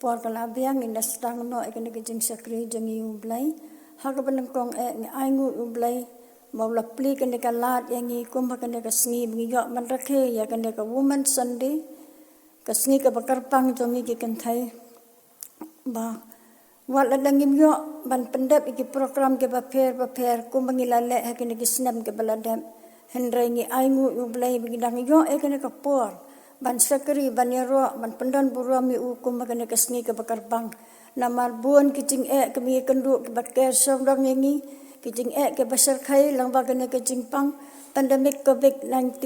por kala biang in stang no ekene ke jing sakri jing yu blai ha ka ban kong e ai ngu yu blai mau la pli kene ka lat yang i kum kene ka sngi bi yo man rakhe ya kene ka woman sunday ka sngi ka bakar pang jong i ke kan thai ba wala dangim yo ban pendap iki program ke ba per kum bangila le ha kene ke snam ke baladam hendrai ngi ai ngu yu blai bi dang yo e kene ka por ban sakri ban yaro ban pendan buru mi u kum kene ka sngi ka bakar pang namal buon kijing e kami kendu ke bakker som dong ngi kijing e ke basar khai lang ba kene ke jingpang pandemic covid-19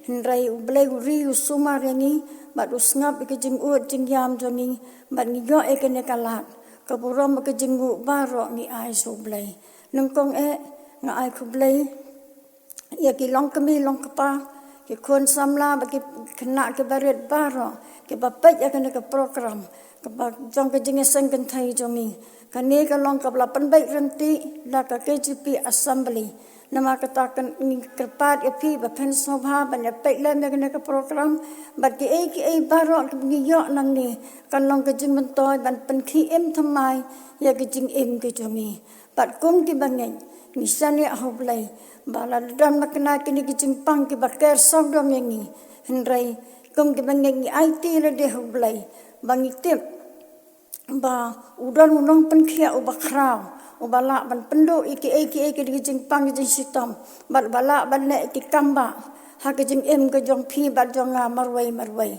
hendrai u blai ri u sumar ngi bat usngap ke jing u jing yam jongi bat ngi yo e kene kalat ka burom ke jingu baro ngi ai so blai nungkong e nga ai khu blai ya ki long kami long kapa ke kon samla ba ke kena ke baret baro ke bapak ya kene ke program ke ba jong ke jinge sang kan thai jongi kane ka long ka bla pan bai ranti la ka KGP assembly nama kata kan kerpat epi ba pen sobha ban ya pek le me kene ke program ba ki e baro ke ngi yo nang ni kan long ke jing mentoy ban pen khi em thamai ya ke jing em ke jongi bat kum ki bangen ni sane hoblai bala dan makna kini ki jing pang ki baker som dong ngi hendrai kum ki bangen ni IT le de hoblai bangi tip ba udan unong pen khia u bakrau u bala ban pendo iki di jing pang jing sitam bat bala ban ne ki kamba ha ke jing em ke jong phi bat jong marwai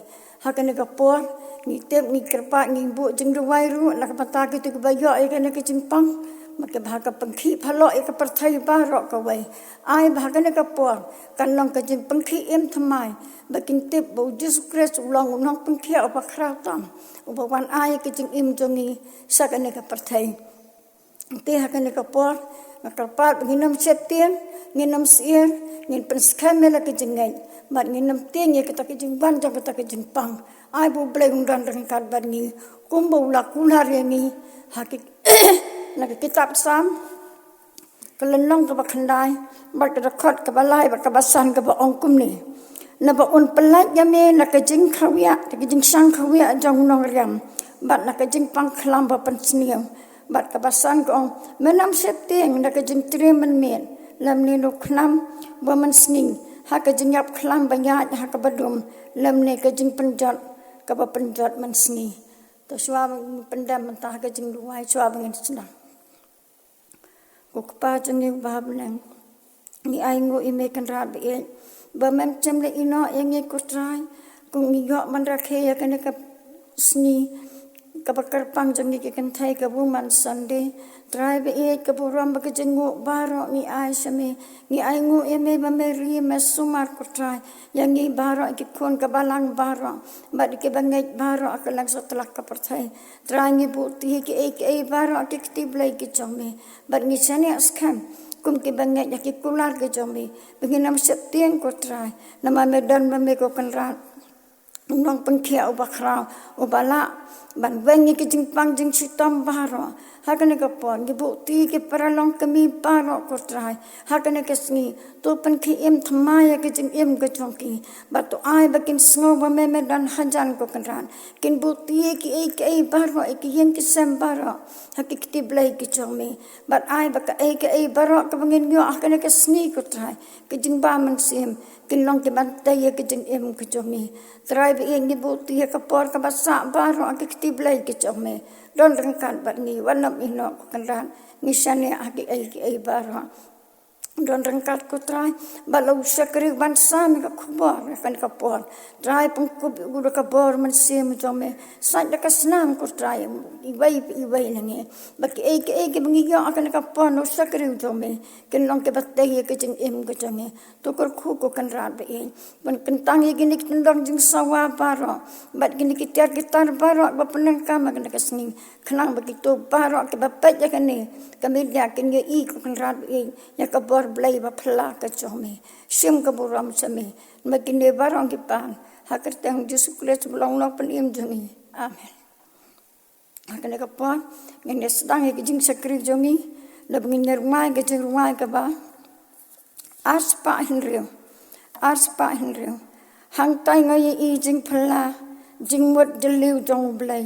ha ke ne ka por ni tep ni kerpa ni bu jing ruai ru nak pata ki tu ba yo ke ne ke jing pang mak ba ka pangkhi phalo e ka parthai ba ro ka wai ai ba ke ne ka por kan long ke jing pangkhi em thamai ba kin tep bo Jesus Christ ulong unong pangkhi u bakrau tam u ba wan ai ke jing im jongi sa ke ne ka parthai te ha ke ne ka por makarpat nginam septien nginam sier ngin penskamela ke jingai mat nginam tieng ye kita ke jingban jang kita ke jingpang ai bu blai undan rang kat ban ni kumbo la kular ye ni hakik na ke kitab sam kelenong ke bakhandai mat ke khot ke balai ba ke basan ke ba ongkum ni na ba un pelat ya me na ke jing khawia ke jing sang khawia jang nong riam bat na ke jingpang khlam ba pan sniam bat ka basan ko menam septieng na ka jing tremen men lam ni no khnam ba man sning ha ka jing yap khlam ba nya ha ka badum lam ne ka jing penjat ka ba penjat man sni to swa pendam mentah ka jing luai swa ngin sna ko pa jing ni ba blang ni ai ngo i me kan ra be ba man chem le ino yang e ko trai ku ngi yo man ra khe ya kan ka sni kabakar pang jangi ke kan thai ka woman sunday drive e ka buram ba ke jingu baro ni ai same ni ai ngu e me ba me ri me sumar ko trai yang ni baro ke kon ka balang baro ba ke bangai baro akalang setelah ka perthai trai ni bu ti ke e baro ke ti blai ke chome ba ni sane askam kum ke bangai ya ke kular ke chome benginam septien ko trai nama medan ba me ko kan rat nong pengkhia u bakrau u bala ban wengi ke jingpang jing sitam baro hakane ka pon ke bukti ke paralong kami baro ko trai hakane ke sngi to pengkhi em thamaya ke jing em ke chongki ba to ai ba kin sngo ba me dan hajan ko kanran kin bukti ke baro ke yen ke sem baro hakikti blai ke chongme bat ai ba ke baro ke bangin yo hakane ke sngi ko trai ke jing ba man sim kin long ke ban tay ke jing em ke chongme trai ba ing bukti ka por ka basa baro ke tiblai ke chome don rangkan bat ni wanam ino kanran nisane ai baro don rangkat ko trai balau sakri ban sam ka khubor kan ka por trai pung ku gu ka bor man sim chome sai da ka snam ko trai ibai nange baki ke bangi yo akan ka por no sakri chome ken long ke batte ke jing em ko chome to kor khu ko kan rat be ban kentang ye gini tendang jing sawa baro bat gini kitar gitar baro ba penang kam kan ka sning khnang begitu baro ke bapak ya kan ni kami dia ken ye I ko kan rat be ya ka bor blai ba phla ka chome sim ka buram chame makine barong ki pan hakar tang Jesus Christ long long pen im jongi amen hakane ka pon ngene sedang ke jing sakri jongi lab nginer mai ke jing rumai ka ba aspa hinrio hang tai ngai I jing phla jing mot deliu jong blai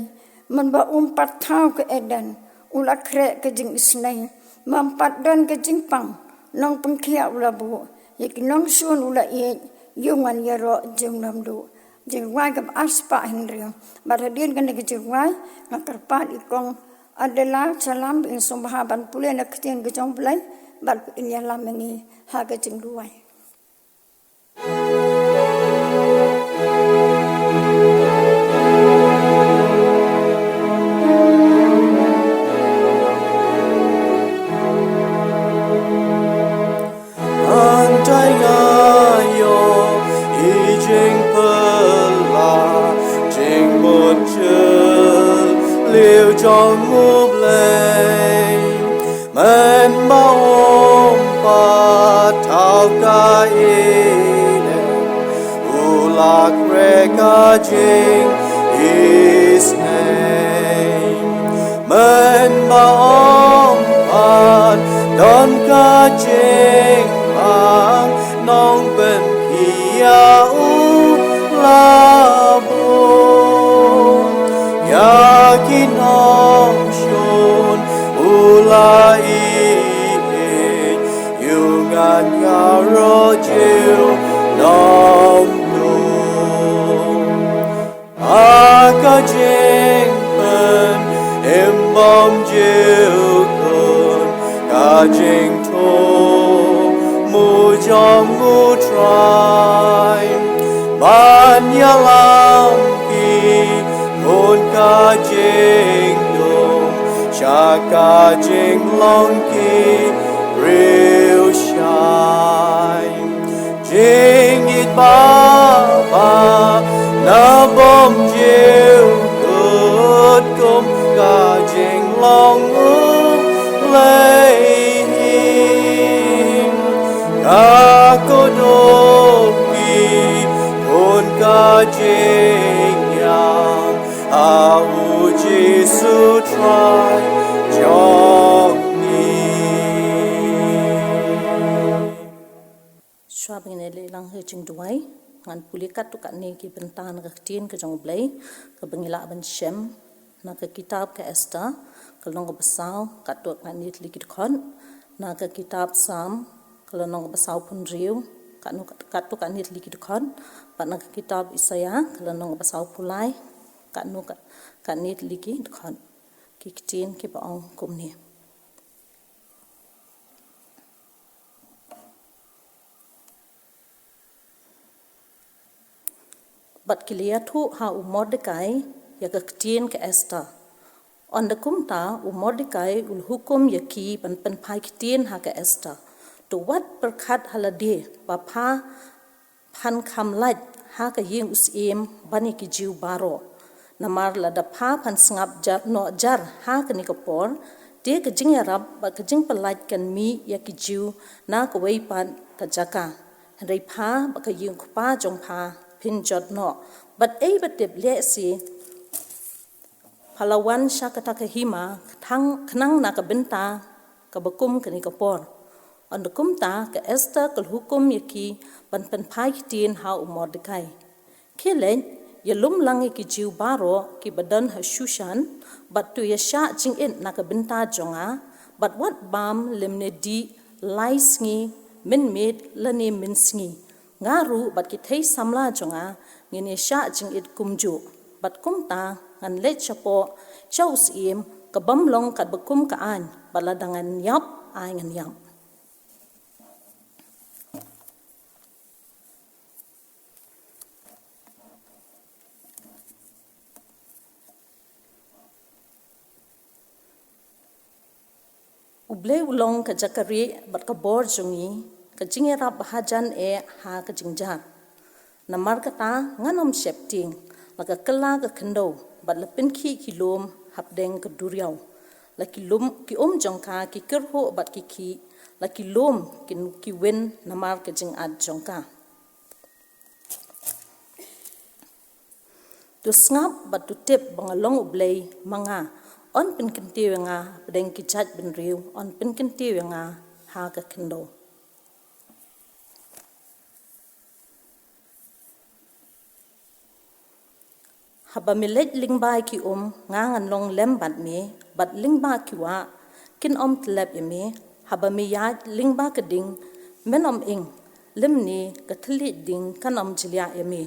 man ba umpat thau ke edan ula kre ke jing isnai mampat dan ke jing pang nong pengkhia ula bu yek nong sun ula ye yungan yaro jing namdu jing wai ke aspa henriam baradin kan ke jing wai ngakarpat ikong adalah salam in sumbahaban pule nak tiang ke jong blai bal in ya lamengi ha ke jing duai trong ngục lệ men bao ôm ba thao ca ine u la creka jing his name men bao ôm ba don ca jing ang nong ben kia u la bu Yakinong shon ulai yungan yaro jiu nom do akajing pen imbom jiu kun kajing to mu jong mu try ban yalam Hôn ca jing dong, cha ca jing long ki real shine. Jing it ba na bom jiu good kum ca jing long lay him. Ca cô đô ki hôn ca jing yang. Au Jesu try Johnny Swabing ele lang he jing duai ngan pulikat tu kat ni ki bentan ka tin ke jong blai ke bengila ban shem na ke kitab ke Esther kalong besau kat tu kat ni likit khon na ke kitab Sam kalong besau pun riu kat tu kat ni likit khon pa na ke kitab Isaiah kalong besau pulai kan nit liki khon ki tin ki ba ong kum ni bat kilia thu ha u Mordekai ya ka tin ke Esther on de kumta u Mordekai ul hukum ya ki pan phai ki tin ha ka Esther to wat perkhat halade pa pha phan kham lait ha ka ying usim bani ki jiu baro namar la da pha phan sngap jar no jar ha kani ko por te ka jing arab ba ka jing palait kan mi ya ki jiu na ko wei pan ka jaka rei pha ba ka ying pa jong pha phin jot no but ei ba te ble si palawan shakata ka hima thang khnang na ka benta ka bakum kani ko por on the kumta ka Esther kal hukum ya ki pan phai tin ha u Mordekai khelen Yalum langi ki jiu baro ki badan ha Shushan but tu yasha jing in naka binta jonga but what bam lemne di laisngi min made lani minsngi ngaru but ki thei samla jonga ngine sha jing it kumju but kumta ngan le chapo chaus im ka bam long kat bakum ka an baladangan yap ai ngan yap Ublay ulong ka jakari bat ka bor jungi ka jingera bahajan ha ka jingjar namar kata nganom shepting laka kala ka khendo bat lapin khi kilom hapdeng ka duriaw la kilom ki jongka ki kerho bat ki khi la kilom ki wen namar ka jing ad jongka tu snap bat tu tep bangalong ublay manga on pin kintiwenga pedeng ki chat bin riu on pin kintiwenga ha ka kendo haba milet lingba ki ngangan long lem bat lingba ki wa kin tlep yame haba mi ya lingba ka ding menom ing limni ka thli ding kanom jilia yame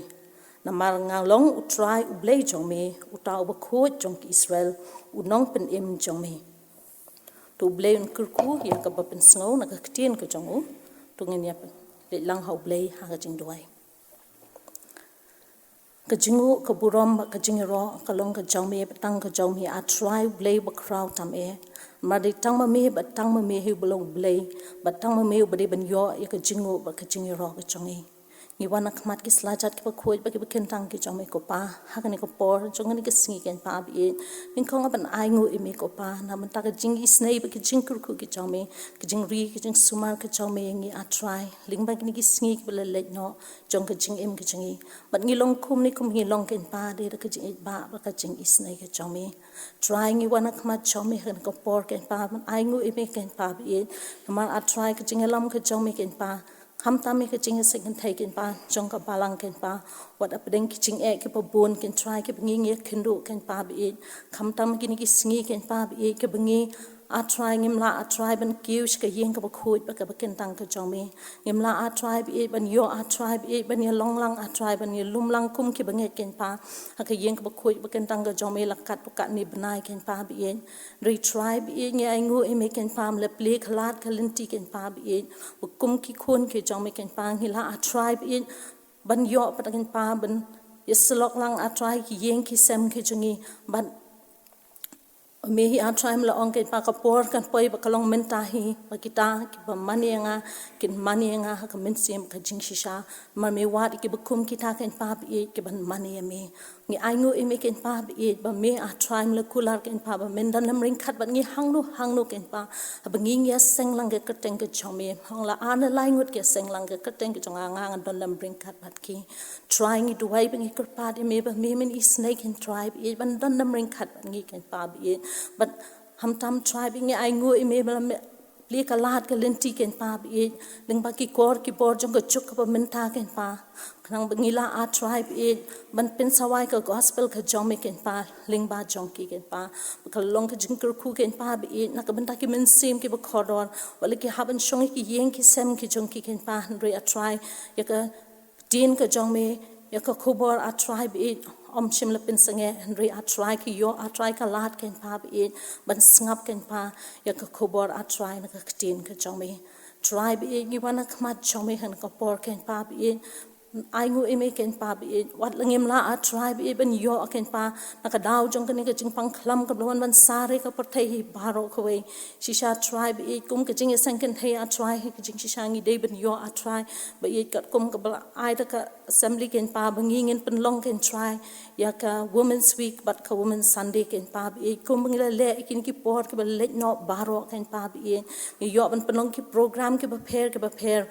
namar ngang long utrai ublei jong me uta ba kho jong ki Israel unong pen jong me to blei un kurku ya ka ba pen snow na ka ktien ka jong to ngin ya le lang ha blei ha ka jing duai ka jingu ka burom ka jingero ka long ka jong me tang ka jong me a try blei ba crowd tam ma de tang ma me ba tang ma me hu blong blei ba tang ma me ba de ban yo ya ka jingu ba ka jingero ka jong ni wana kmat ki slajat ki khoi ba ki kentang ki jong me ko pa ha ka ni ko por jong ni ki singi ken pa bi min khong ban ai ngu imi ko pa na man ta ka jing is nei ba ki jing kur ku ki jong me ki jing ri ki jing sumar ki jong me ngi a try ling ba ki singi ki bla le no jong ka jing em ki jing bat ngi long kum ni kum ngi long ken pa de ka jing ba ka jing is nei ki jong me try ngi wana kmat jong me kan ko por ken pa man ai ngu imi ken pa bi ma a try ki jing lam ki jong me ken pa ham tami ke jing second take in pa jong ka balang ken pa wat apdeng ki jing e ke pa bon ken try ke bingi nge khindu ken pa bi kham tam ki ni ki singi ken pa bi ke bingi a try ngim la a try ban kius ka yeng ka ba khoi ba ka ba ken tang ka jong me ngim la a try bi ban yo a try bi ban ye long lang a try ban ye lum lang kum ki bange ken pa ha ka yeng ka ba khoi ba ken tang ka jong me la kat ka ni banai ken pa bi re try bi nge ai ngu e me ken pa le ple khalat khalinti ken pa bi bu kum ki khon ke jong me ken pa ngi la a try bi ban yo pa ken pa ban ye slok lang a try ki yeng ki sem ke jongi ban me hi a try la ong ke pa ka por kan poi ba kalong menta hi ba kita ki ba manianga kin manianga ha ka men sim ka jing shisha ma me wat ki ba kum kita ken pa bi ki ban mani me ngi ai ngu e me ken pa bi ba me a try la kular ken pa ba men dan lam ring khat ba ngi hangnu ken pa ba ngi ngia seng lang ke teng ke chome hang la an lai ngut ke seng lang ke teng ke chonga nga dan lam ring khat bat ki trying it wai ba ngi kur pa de me ba me men is snake and tribe e ban dan lam ring khat ba ngi ken pa bi but ham tam tribe ngi ai ngu e me ba li ka lat ka lenti ken pa bi ding ba ki kor ki bor jong ka chuk ka men ta ken pa khang bangila a tribe e ban pen sawai ka gospel ka jong me ken pa ling ba jong ki ken pa ka long ka jing kur khu ken pa bi na ka ban ta ki men sim ki ba khodor wala ki haban shong ki yeng ki sem ki jong ki ken pa re a try ya ka din ka jong me ya ka khubor a tribe e chim la pin sange henry a try ki yo a try ka lat ken pa bi ban ngap ken pa ya ka khubor a try na ka tin ka jong me tribe e gi wana khmat jong me han ka por ken pa bi ai ngu e me ken pa bi wat langim la a tribe e ban yo ken pa na ka daw jong ka ni ka jing pang khlam ka blon ban sare ka por thai hi baro ka we shisha tribe e kum ka jing sang ken thai a try ka jing shisha ngi de ban yo a try ba e ka kum ka bla ai da ka assembly ken pa bangi ngin pen long ken try ya ka women's week but ka women's sunday ken pa bi kum ngila le kin ki por ka ba le no baro ken pa bi ni yo ban pen long ki program ke ba pair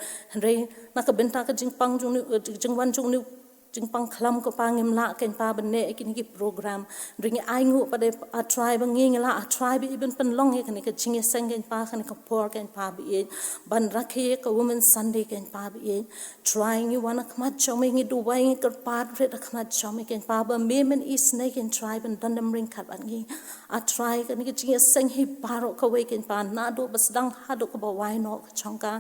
re na ka benta ka jing pang jung wan jung ni jing pang khlam ko pangim la ken pa ban ne kin ki program ring ai ngu pa de a try ba ngi la a try bi ben pen long he kan ka jing sang ken pa kan ka por ken pa bi ban rakhe ka women sunday ken pa bi trying you wana khmat chome ngi du wai ngi ka pa re da khmat chome ken pa ba me men is snake and try ban dan dam ring khat ban ngi a try kan ki jing sang he paro ka we ken pa na do bas dang ha do ka ba wai no ka chongka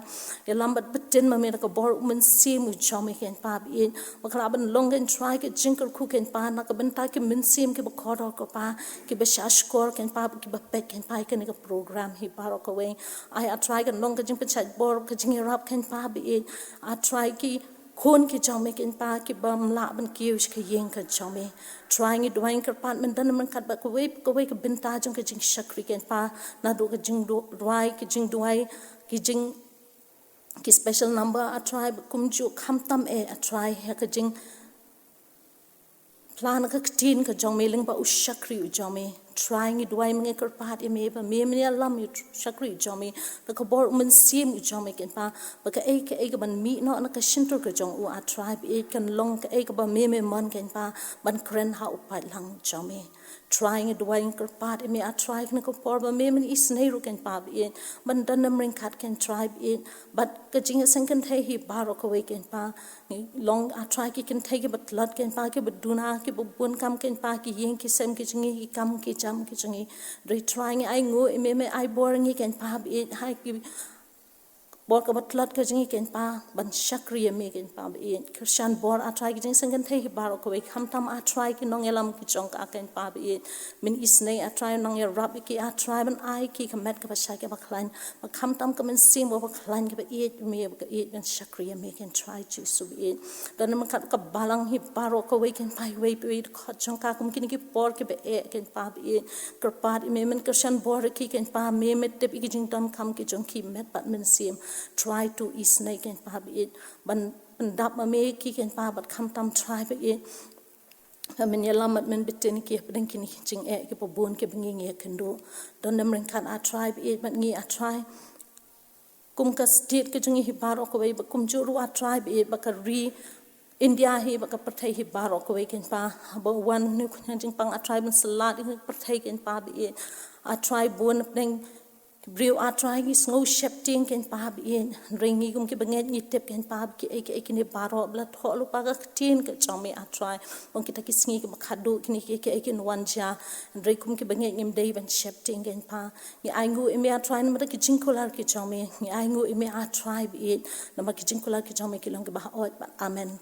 ya lambat bitin ma me ka bor men si mu chome ken pa bi wakla long and try ke jinker ku ken pa na ka ben ta ke min sim ke ba khor ko pa ke ba shash kor ken pa ke ba pek ken pa ke ne ka program hi paro ko we I try ke long ke jing pe chat bor ke jing rap ken pa bi I try ki khon ki chong me ken pa ki bam la ban ki us ke yeng ka chong me trying it doing ka pat men dan man khat ba ko we ke ben ta jong ke jing shakri ken pa na do ke jing do rwai ke jing duai ki jing ki special number a try kum ju kham tam a try ha ka jing plan ka tin ka jong me ling ba u shakri u jong me trying it way mengi kerpat ime ba me meni alam yu shakri jomi the kabor men sim yu jomi ken pa ba ka e ban mi no na ka shintur ka jong u a tribe e kan long ka e ka ba me mon ken pa ban kren ha upai lang jomi trying it way kerpat ime a try kan ko por ba me meni isnei ru ken pa e ban dan ring khat ken tribe e but ka jing sang kan thai hi baro ko we ken pa long a try ki kan thai ki bat lat ken pa ki bat duna ki bun kam ken pa ki yeng ki sem ki jingi ki kam ki jam ki jingi re trying ai ngo me ai boring ken pa bi hai ki bor ka bat lat ka jingi ken pa ban shakriya me ken pa bi Christian bor a try ki jing sang kan thai hi baro ko we kham tam a try ki nong elam ki chong ka ken pa bi min isnei a try nong ya rap ki a try ban ai ki kamet ka ba sha ka ba khlain ba kham tam ka min sim ba khlain ki ba me ka ban shakriya me ken try chi su bi dan man ka balang hi baro ko we ken pa we bi ka chong ka kum ki por ki ba ken pa bi kerpat me min Christian bor ki ken pa me tep ki jing tam kham ki chong ki met pat min sim try to isnei ken pa bi ban dap ma me ki ken pa bat kham tam try bi men yalamat men biten ki pedeng kini jing ki pobon ki bengi nge kendo don nem ren kan a tribe bat ngi a try kum ka state ke jungi hi baro ko we kum juru a tribe ba ka ri India hi ba ka pathai hi baro ko we ken pa ba wan nu jing pang a tribe salat hi pathai ken pa bi a tribe bon pedeng Brio a try ki snow shifting ken pa bi ringi kum ki banget ni tep ken pa ki ki ni baro bla tholu pa ka tin ka chome a try ong ki ta ki sngi ki khadu ki ki wan ja ri kum ki banget nim dei ban shifting ken pa ni aingu ime a try na ki jinkolar ki chome ni aingu ime a try bi na ma ki jinkolar ki chome ki long ki ba ot ba amen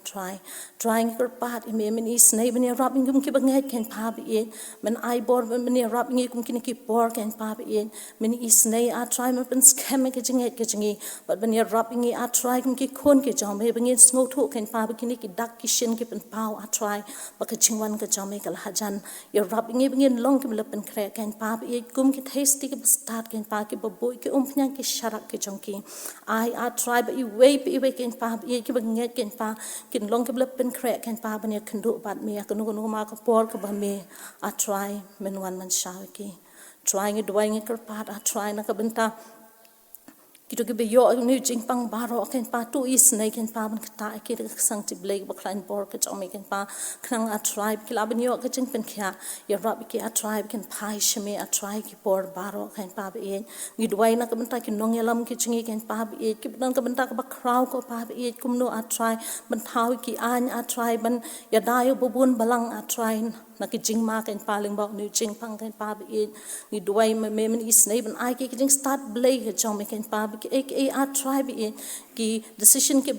trying her part ime men is nei ben rap kum ki banget ken pa bi men ai bor ben rap ngi kum ki por ken pa bi men is nei a try ma pen scam ke jingi but when you're rapping a try kum ki khon ke jam he bangin sngo thu ken pa bikini ki dak ki shin ki pen pau a try ba ka chingwan ka jam ke la hajan you're rapping e bangin long ki pen khre ken pa e kum ki tasty ki start ken pa ki boy ki umphnya ki sharak ki jong ki I a try ba i we ken pa e ki bangin ken pa kin long ki pen khre ken pa ban ya khndu bat me ka nu ma ka por ka ba me a try men wan man sha ki trying it doing it part a try na ka benta kito ki be yo ni jing pang baro ken pa tu is nei ken pa ban ta ki sang ti blake ba klein bor ka chom ken pa khang a tribe ki laban yo ka jing pen khya ya rap ki a tribe ken pai shme a try ki por baro ken pa be ni duai na ka benta ki nong yalam ki chingi ken pa be ki dan ka benta ka ba kraw ko pa be kum no a try ban thau ki an a try ban ya da yo bubun balang a try na ki jing ma ken pa ling ba ni jing pang ken pa be ni duai me men is nei ban ai ki jing start blake ka chom ken pa ki a tribe ki decision ki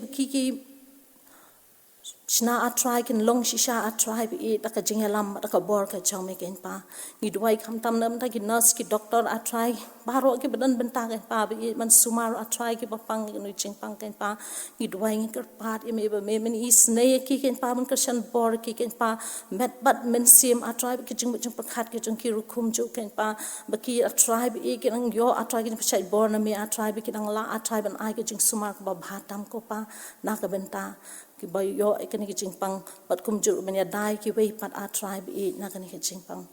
Shna a try ken long shisha a try bi ta ka jingalam ta ka bor ka chome ken pa ni duai kham tam nam ta ki nurse ki doctor a try baro ki badan benta ken pa bi man sumar a try ki papang ni ching pang ken pa ni duai ngi ker pat e me ba me men is ne ki ken pa man krishan bor ki ken pa met bat men sim a try ki jing jing pakhat ki jing ki rukhum ju ken pa ba ki a try bi ki nang yo a try ki pachai bor na me a try bi ki nang la a try ban ai ki jing sumar ko ba bhatam ko pa na ka benta ki ba yo ekani ki jingpang bat kum jur menya dai ki wei pat a tribe e na kani ki jingpang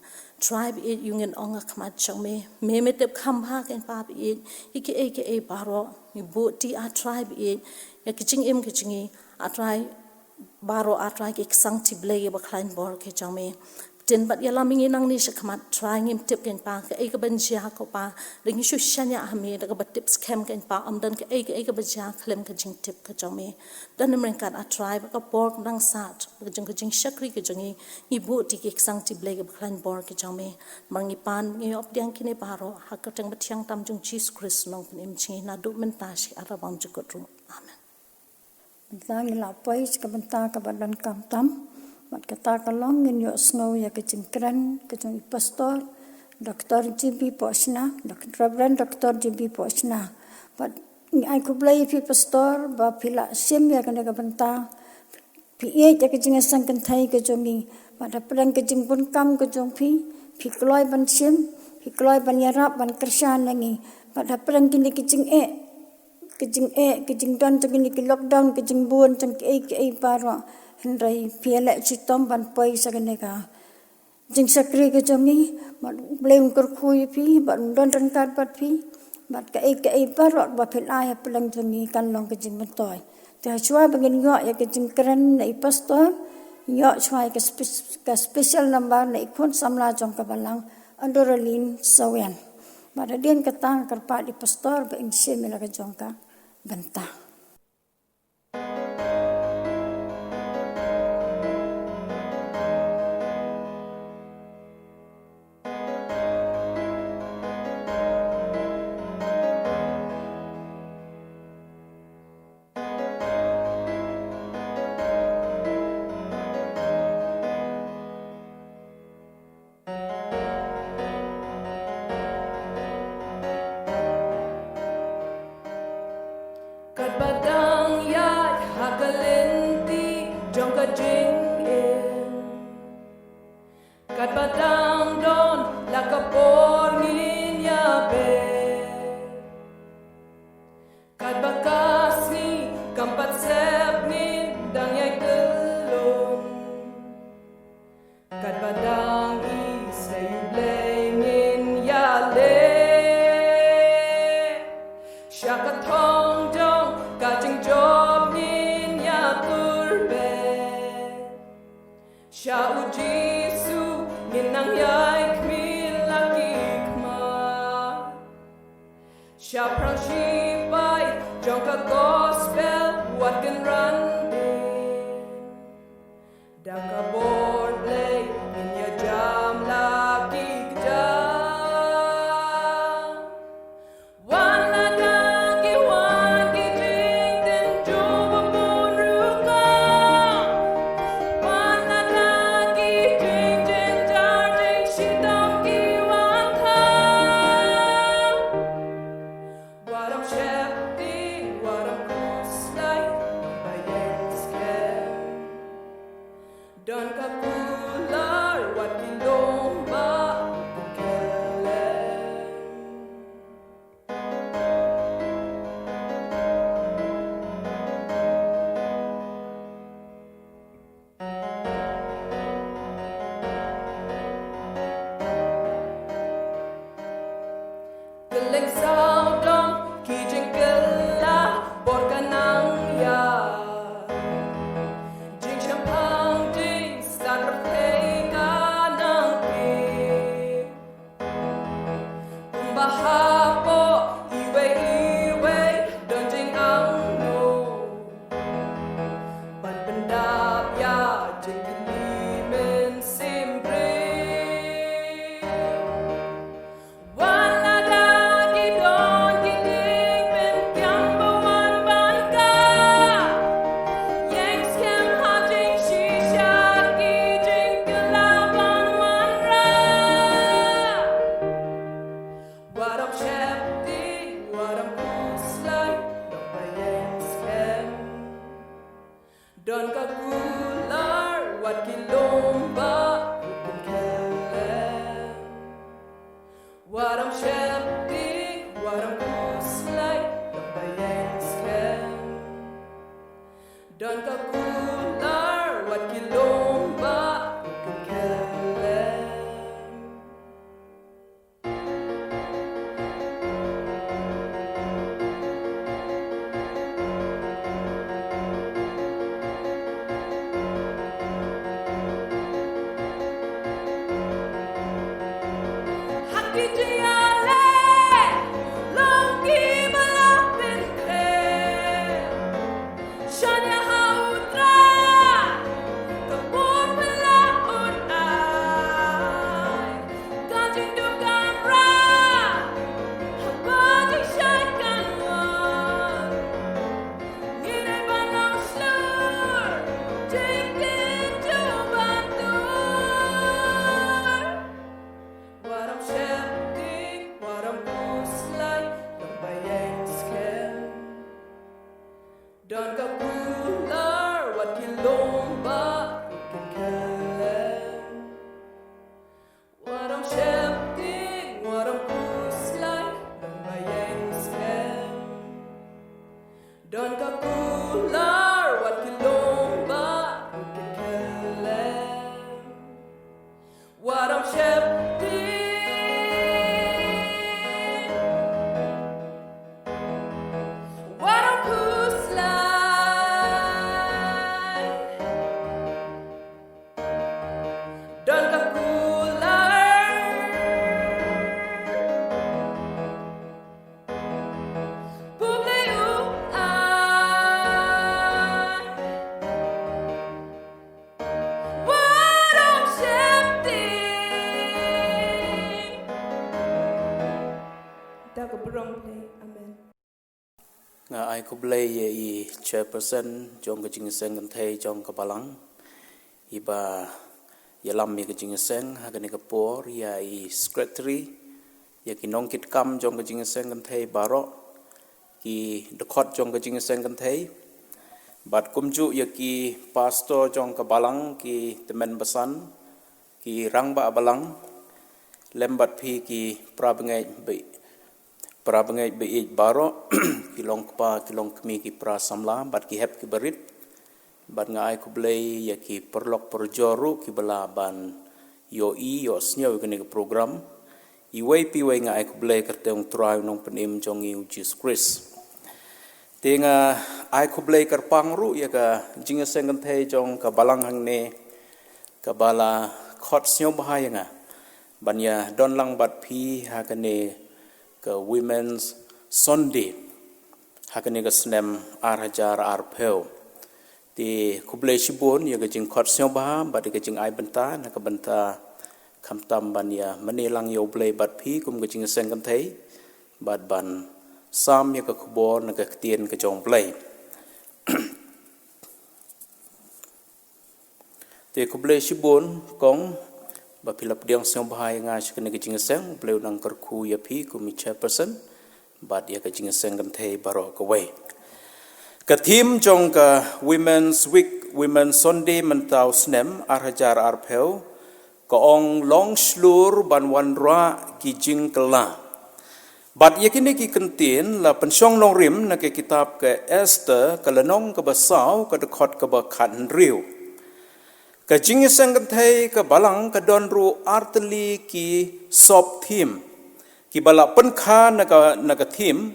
tribe e yungen onga khmat chame me tep kham ha ken pa e ki baro ni bo ti a tribe e ya ki jing em ki jingi a try baro a try ki sang ti ble ba khlain bor ki chame tin bat ya laming inang ni shakmat trying him tip ken pa ka e ka banjia ko pa ring shu shanya hame da ka bat tips kem ken pa amdan ka e ka banjia khlem ka jing tip ka chome dan nemren kan a try ba ka por nang sat ka jing shakri ka jingi ni bu ti ki sang ti ble ka klan bor ki chome mangi pan ngi op diang kine paro ha ka tang bathyang tam jung Jesus Christ nong pen chi na du men ta shi arabam jukotru amen Tang la pais ka benta ka badan kam tam mat kata kalong ngin yo snow ya ke cingkran ke jong pastor Dr. GB Posna Reverend Dr. GB Posna but ai ku play fi pastor ba phila sim ya kana ka benta pi e ya ke jinga sang kan thai ke jomi ba da prang ke jing bun kam ke jong phi kloi ban sim phi kloi ban ya rap ban krishan nangi ba da prang kini ke jing ke jing don jing ki lockdown ke jing buon jang ke paro Henry piala chitom ban poi sa kaneka jing sakri ke jongi mat bleng kurkhui pi bat don rangkat bat pi bat ka e parot ba phen ai pelang jongi kan long ke jing mentoi te chua bangin ngo ya ke jing kran nei pastor yo chua ke special number nei khon samla jong ka balang andoralin sawen mat den ka tang karpa di pastor ba ing se mela ka jong ka banta. Badang yat hakalinti jong ka jing in kat badang don la ka por ngin ya be kat bakasi kampat sep nin dang yai kelung kat badang i say blaming ya le shaka thong jong Kajing job nin ya turbe Sha ujisu nin nang yai kmil laki kma Sha prang shi bai jong ka gospel what can run din Dang ka board play nin ya jam laki kjam Don kapular wat kilomba kukelen Keleng sao dong kijing kela borkanang ya Jing champang jing san bertega nang pi Kumbahapo iwe don jing ang no Ban pendap ya jing kelimen simpre Wala dagi don kiling ben kyang bawan ban ka Yang scam hajing shisha ki jing kelaban wan ra Warap shepti warap kuslay dong ba yang scam Don kakular wat kilomba hukun kelen Waram shepti, waram kuslay, dong ba yang scam Don kakular, wat kilomba, hukun kelen Haki jayale, longki malapin kre Shanya hautra, kapur palaun ay Kajing dukan ra, habajing syaikan wan Nginay banang slur, jingkin jubantur Waram shepti, ai ku blai ye I chairperson jong ka jing seng kan thei jong ka balang iba yalam mi ka jing seng ha ka ni ka por ya I secretary ya ki nong kit kam jong ka jing seng kan thei baro ki dokot jong ka jing seng kan thei bat kumju ya ki pastor jong ka balang ki temen besan ki rang ba balang lembat phi ki prabangai be baro kilong pa kilong kmi ki pra samla bat ki hep ki berit bat ngai ku blai ya ki perlok perjoru ki bala ban yo snyo ki ni program I wei pi wei ngai ku blai kerteng trai nong penim jong I Jesus Christ tenga ai ku blai kerpang ru ya ka jinga sengan thei jong ka balang hang ne ka bala khot snyo bahaya nga banya don lang bat phi ha ka ne ka Women's Sunday hakani ka snem arhajar arpel ti kublai shibon ya ka jing khot syo ba ba ka jing ai banta na ka banta khamtam ban ya manilang yo blai bat phi kum ka jing seng kan thei bat ban sam ya ka khubor na ka tien ka jong blai ti kublai shibon kong ba philap diang syo bahai nga shikani ka jing seng blai nang kar khu ya phi kum chairperson bat ya ka jing seng kan thei baro ka wei ka theme jong ka Women's Week Women's Sunday mentau snem arhajar arpel ka ong long slur ban wanra ki jing kala bat yakini ki kentin la pensyong long rim na ke kitab ke Esther ka lanong ka basau ka dekot ka ba khan riu ka jing seng kan thei ka balang ka don ru artli ki sop theme ki bala pen kha na ka theme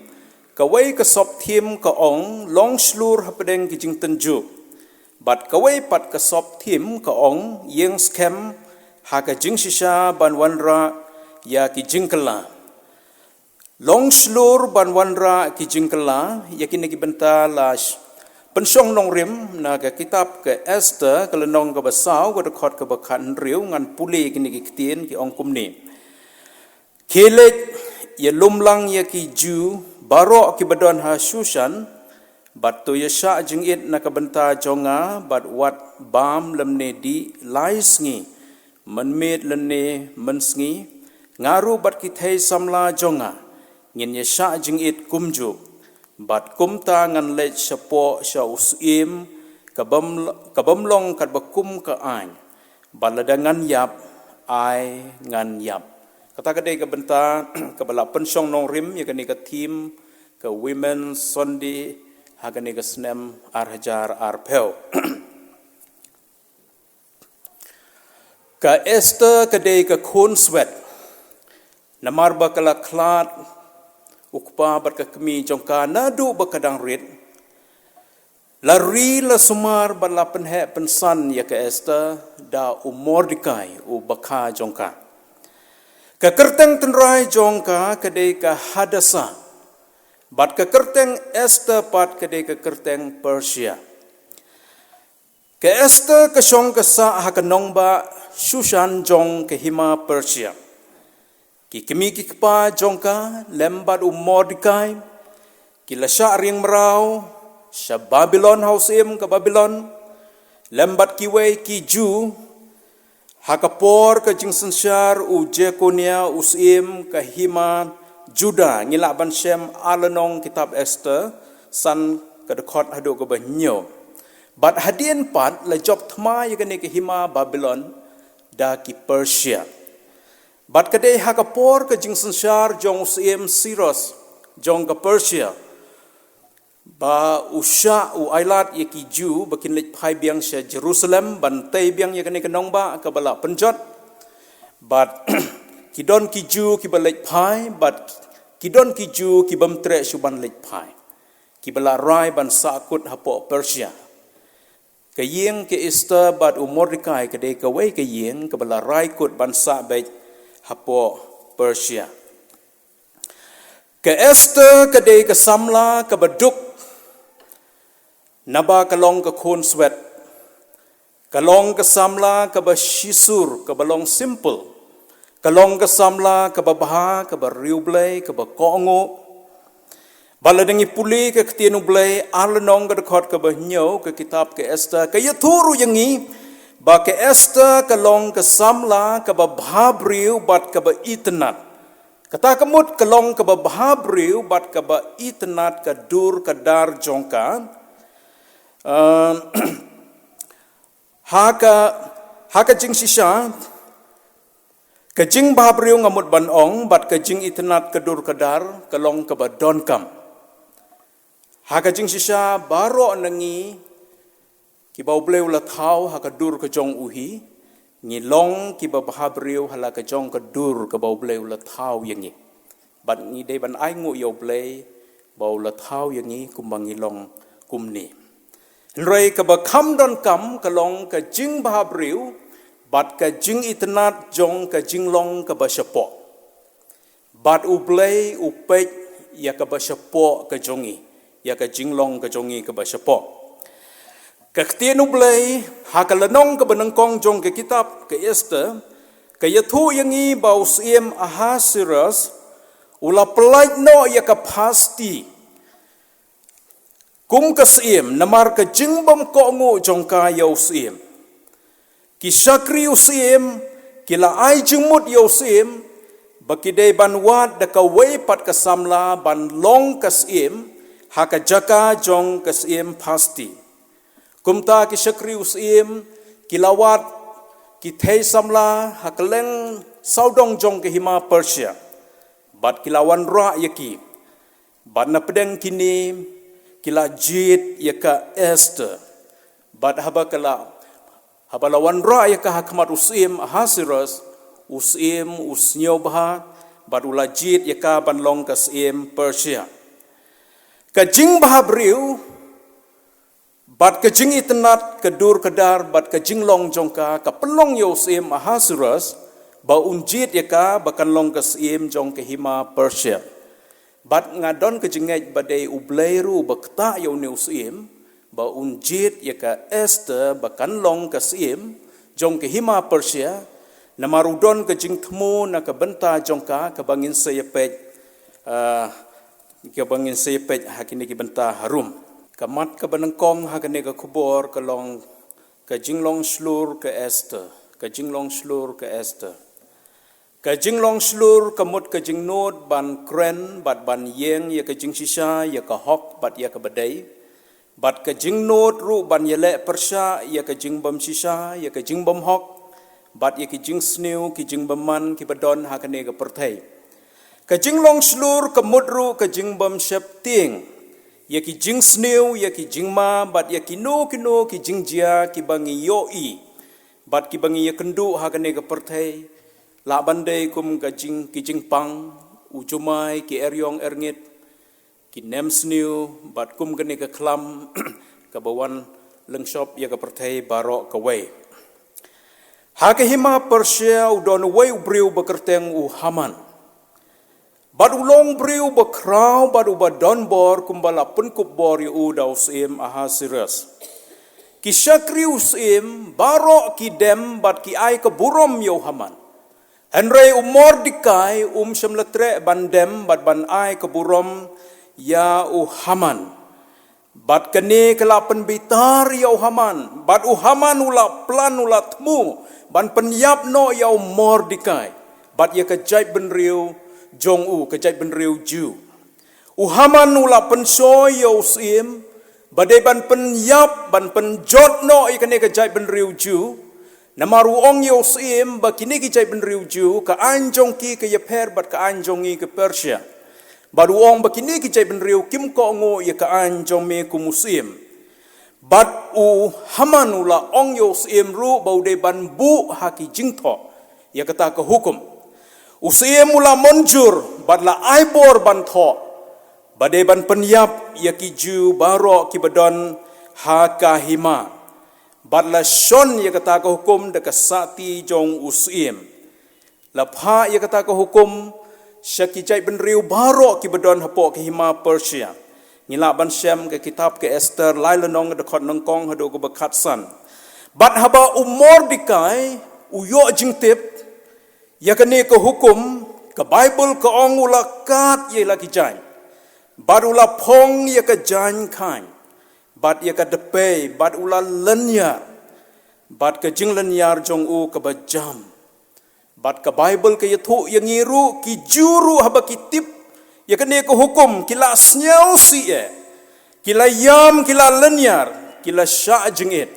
ka wei ka sop theme ka ong long slur hapdeng ki jing tenju bat ka wei pat ka sop theme ka ong yeng scam ha ka jing shisha ban wanra ya ki jing kala long slur ban wanra ki jing kala yakin ki benta la pensyong nong rim na ka kitab ke Esther ka lenong ka basau ka dekot ka bakhan riu ngan puli kini ki tien ki ong kumni kelek ya lumlang ya ki ju baro ki badon ha Shushan bat to ya sha jing it na ka benta jonga bat wat bam lemne di lais ngi manmet lenne mansngi ngaru bat ki thei samla jonga ngin ya sha jing it kumju bat kumta ngan le chapo sha usim kabam long kat bakum ka an baladangan yap ai ngan yap kata kadai ka benta ka bala pensyong nong rim ya kani ka team ka Women's Sunday ha kani ka snem arhajar arpel ka Esther kadai ka khon swet namar bakala klat ukpa barka kami jongka nadu bakadang rit lari la sumar bala penhe pensan ya ka Esther da umordikai u bakha jongka ka kerteng tenrai jongka kadai ka hadasa bat ka kerteng Esther pat kadai ka kerteng Persia ka Esther ka shong ka sa ha ka nongba Shushan jong ke hima Persia ki kemi ki kpa jongka lembat umordikai ki lasha ring merau sha Babylon hausim ka Babylon lembat ki wei ki ju hakapor ka jingsensyar u Jekonia usim ka hima Juda ngila ban shem alanong kitab Esther san ka dekot hadu ka banyo bat hadien pat la job thma yagane ka hima Babylon da ki Persia bat kadai hakapor ka jingsensyar jong usim Siros jong ka Persia ba usha u ailat yaki ju bakin lek phai biang sha Jerusalem ban tai biang yakane kanong ba ka bala penjot bat kidon ki ju ki balek phai bat kidon ki ju ki bam tre suban lek phai ki bala rai ban sakut hapo Persia ka yeng ke Esther bat umordikai kadai ka wei ka yeng ka bala rai kut ban sa bai hapo Persia ka Esther kadai ka samla ka baduk naba kalong ka khon swet kalong ka samla ka ba shisur ka balong simple kalong ka samla ka ba baha ka ba riublay ka ba kongo Bala dengi puli ke ketianu blai arlenong ke dekat ke bahnyo ke kitab ke Esther ke yaturu yangi ba ke Esther ke long ke samla ke ba bhabriu bat ke ba itnat. Kata kemut ke long ke ba bhabriu bat ke ba itnat ke dur ke dar jongka. Haka jing sisa ke jing bhabriu ngamut banong bat ke jing itnat ke dur ke dar ke long ke ba donkam. Haka jing sisa baro nangi ki bau bleu la thau haka dur ke jong uhi ngi long ki ba bhabriu hala ke jong ke dur ke bau bleu la thau yangi bat ngi de ban ai ngu yo blei bau la thau yangi kumbang ngi long kumni rei ke ba kham don kam ke long ke jing bhabriu bat ke jing itnat jong ke jing long ke ba shapo bat u blei u pek ya ke ba shapo ke jongi ya ke jinglong ke jongi ke basyapo. Kektianu blai hakalanong ke benengkong jong ke kitab ke Esther ke yathu yangi bau siem Ahasuerus ula pelaj no ya ke pasti kum ke siem namar ke jingbam ko ngu jong ka yau siem ki sakri siem kila ai jumut yau siem bakidei ban wat de ka wei pat ke samla ban long ke siem haka jaka jong kesiem pasti. Kumta ki syakri usiem kilawat ki thei samla hakaleng saudong jong ke hima Persia. Bat kilawan ra yaki. Bat na pedeng kini kila jit yaka Esther. Bat haba lawan ra yaka hakmat usiem Ahasuerus usiem usnyobha bat ula jit yaka banlong kesiem Persia. Kajing bhabriu bat kajing itnat kedur kedar bat kajing long jongka ka pelong Yosim Ahasuerus ba unjit yaka bakan long kasim jong ke hima Persia bat ngadon kajingai badai ubleiru bakta yo Yosim ba unjit yaka Esther bakan long kasim jong ke hima Persia namarudon kajing temu na ka benta jongka ka bangin sayepet Kebangin sepet hakini ki benta harum. Kamat ke benengkong hakini ke kubor ke long ke jinglong slur ke Esther. Ke jinglong slur ke Esther. Ke jinglong slur kemut ke jingnod ban kren bat ban yeng ya ke jing sisa ya ke hok bat ya ke bedai. Bat ke jingnod ru ban yelek persya ya ke jing bam sisa ya ke jing bam hok. Bat ya ke jing snew ki jing baman ki bedon hakini ke pertai. Kajing long slur kemudru kajing bam septing ya ki jing snew ya ki jing ma bat ya ki no ki jing jia ki bangi yoi bat ki bangi ya kendu hakane ke pertai la bandai kum kajing ki jing pang ujumai ki eryong erngit ki nem snew bat kum kene ke klam ke bawan lengshop ya ke pertai barok ke wei hake hima Persia udon wei ubriu bekerteng u Haman Badu long briu bakrau badu badon bor kumbala penkup bor yu dausim Ahasuerus. Kisakri usim barok ki dem bat ki ai ke burom yo Haman. Henry Mordecai semletre bandem bat ban ai ke burom ya Haman. Bat kene kelapen bitar ya Haman. Bat Haman ula plan ula temu ban penyap no ya Mordecai. Bat ya kejai benriu jong kejai benriu ju. Haman ula pensoy yo sim badai ban penyap ban penjot no ikane kejai benriu ju. Namaru ong yo sim bakini kejai benriu ju ka anjong ki ke yeper bat ka anjongi ke Persia. Baru ong bakini kejai benriu kim ko ngo ya ka anjong me ku musim. Bat Haman ula ong yo sim ru bau de ban bu haki jingtho ya kata ke hukum. Usia mula monjur badla aibor bantho badai ban penyap ya kiju baro ki bedon hakahima badla shon ya kata ke hukum de kasati jong usim lapha ya kata ke hukum syakijai benriu baro ki bedon hapo ke hima Persia ngila ban syam ke kitab ke Esther lailenong de khot nongkong hado ko bekatsan bad haba Mordecai uyo jingtip ya kene ke hukum ke Bible ke ong ula kat ye lagi jai bat ula pong ya ka jan khan bat ya ka depe bat ula lenya bat ka jing lenyar jong u ka bajam bat ka bible ka yathu yang ngiru ki juru haba kitip ya ka ne ko hukum kila snyau si kila yam kila lenyar kila sya jengit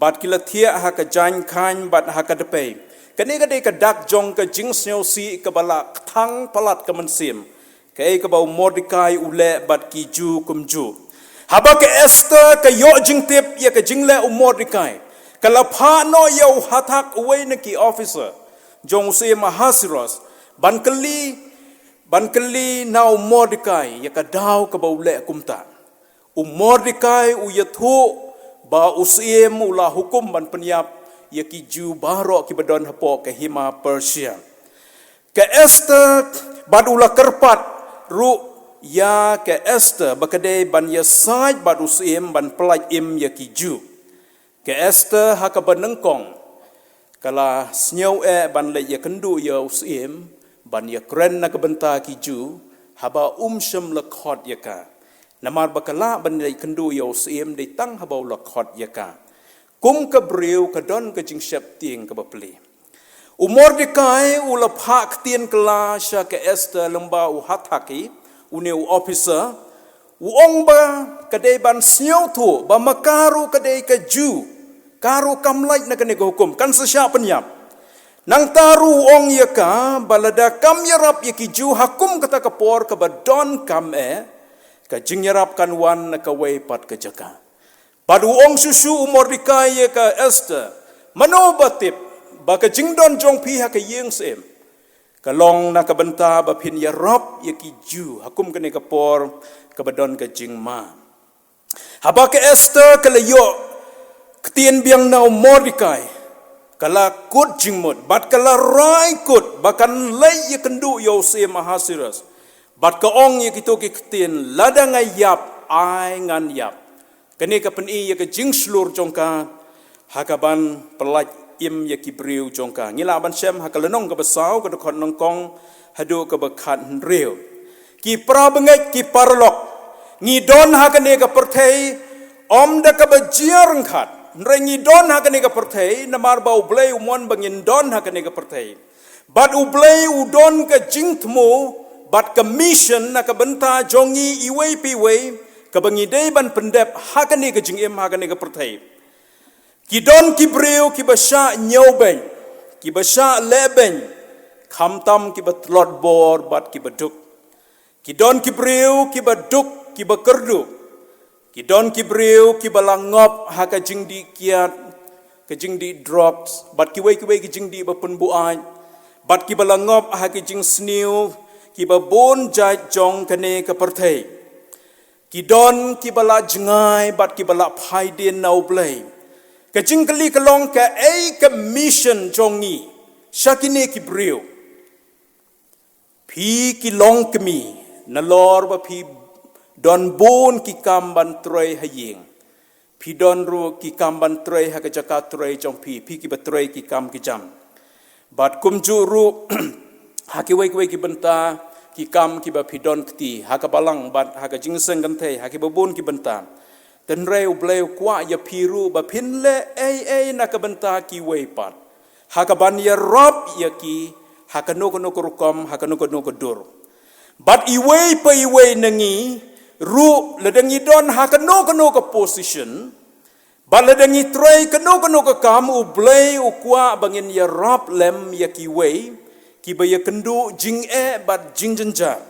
bat kila thia ha ka jan khan bat ha ka depe kane ka de ka dak jong ka jing snyau si ka bala thang palat ka mansim kai ka bau Mordekai ule bat ki ju kumju haba ka Esther ka yo jing tip ya ka jing le Mordekai kala pha no yo hathak uwei na ki officer jong se Ahasuerus ban kali now Mordekai ya ka daw ka bau le kumta Mordekai u yathu ba usiem ula hukum ban penyap ya ki ju baro ki badon hapo ka hima Persia ka Esther bad ula kerpat ru ya ka Esther bakade ban ya saj bad usiem ban pelaj im ya ki ju ka Esther ha ka banengkong kala snyau ban le ya kendu ya usiem ban ya kren na ka benta ki ju haba shem la khot ya ka namar bakala ban le kendu ya usiem de tang haba la khot ya ka kum ka breu ka don ka jing shep ting ka bapli Mordekai ula phak tien kala sha ka Esther lamba u hathaki une u officer u ongba kadai ban snyau thu ba makaru kadai ka ju karu kamlai na kane hukum kan sesya penyap nang taru ong ya ka balada kam yarap ya ki ju hakum kata ka por ka badon kam ka jing yarap kan wan na ka wei pat ka jaka padu ong susu Mordekai ya ka Esther manobatip baka jingdon jong pi ha ka yeng sem kalong na kabenta ba phin ya rob ya ki ju hakum kane ka por ka badon ka jingma haba ka Esther kala yo ktien biang na Mordekai kala kut jingmot bat kala rai kut bakan lei ya kendu yo se Ahasuerus bat ka ong ya kito ki ktien ladang ayap ai ngan yap kane ka peni ya ka jing slur jongka hakaban pelaj im ya kibriu jongka ngila ban sem hakalenong ka basau ka dokon nongkong hadu ka bakhat reu ki prabengai ki parlok ngi don hakane ka perthei om da ka bajiar khat ngi don hakane ka perthei namar bau blei umon bangin don hakane ka perthei bat u blei u don ka jingthmu bat ka mission na ka benta jongi iwei piwei ka bangi dei ban pendep hakane ka jingim hakane ka perthei Kidon kibreu kibasha nyobeng kibasha lebeng khamtam kibatlot bor bat kibaduk kidon kibreu kibaduk kibakerdu kidon kibreu kibalangop haka jingdi kiat ka jingdi drops bat kiwei ki jingdi bapun buai bat kibalangop haka jing sniu kibabon jaj jong kane ka perthei kidon kibala jengai bat kibala phaidin nau blei kajing kali kalong ka ka mission jongi shakine ki breu phi ki long kemi na lor ba phi don bon ki kamban troi hayeng phi don ru ki kamban troi ha ka jaka troi jong phi ki batroi ki kam ki jam bat kum ju ru ha ki wei ki benta ki kam ki ba phi don kti ha ka balang bat ha ka jing seng kan thei ha ki ba bon ki benta dan reu bleu kwa ya piru ba pinle na ka benta ki weipat hakaban ya rob ya ki hakano kono korukom hakano kono kodur but iwei pa iwei nangi ru ledangi don hakano kono ko position ba ledangi try kono kono ko kam u bleu kwa bangin ya rob lem ya ki wei ki ba ya kendu jing bat jing jenja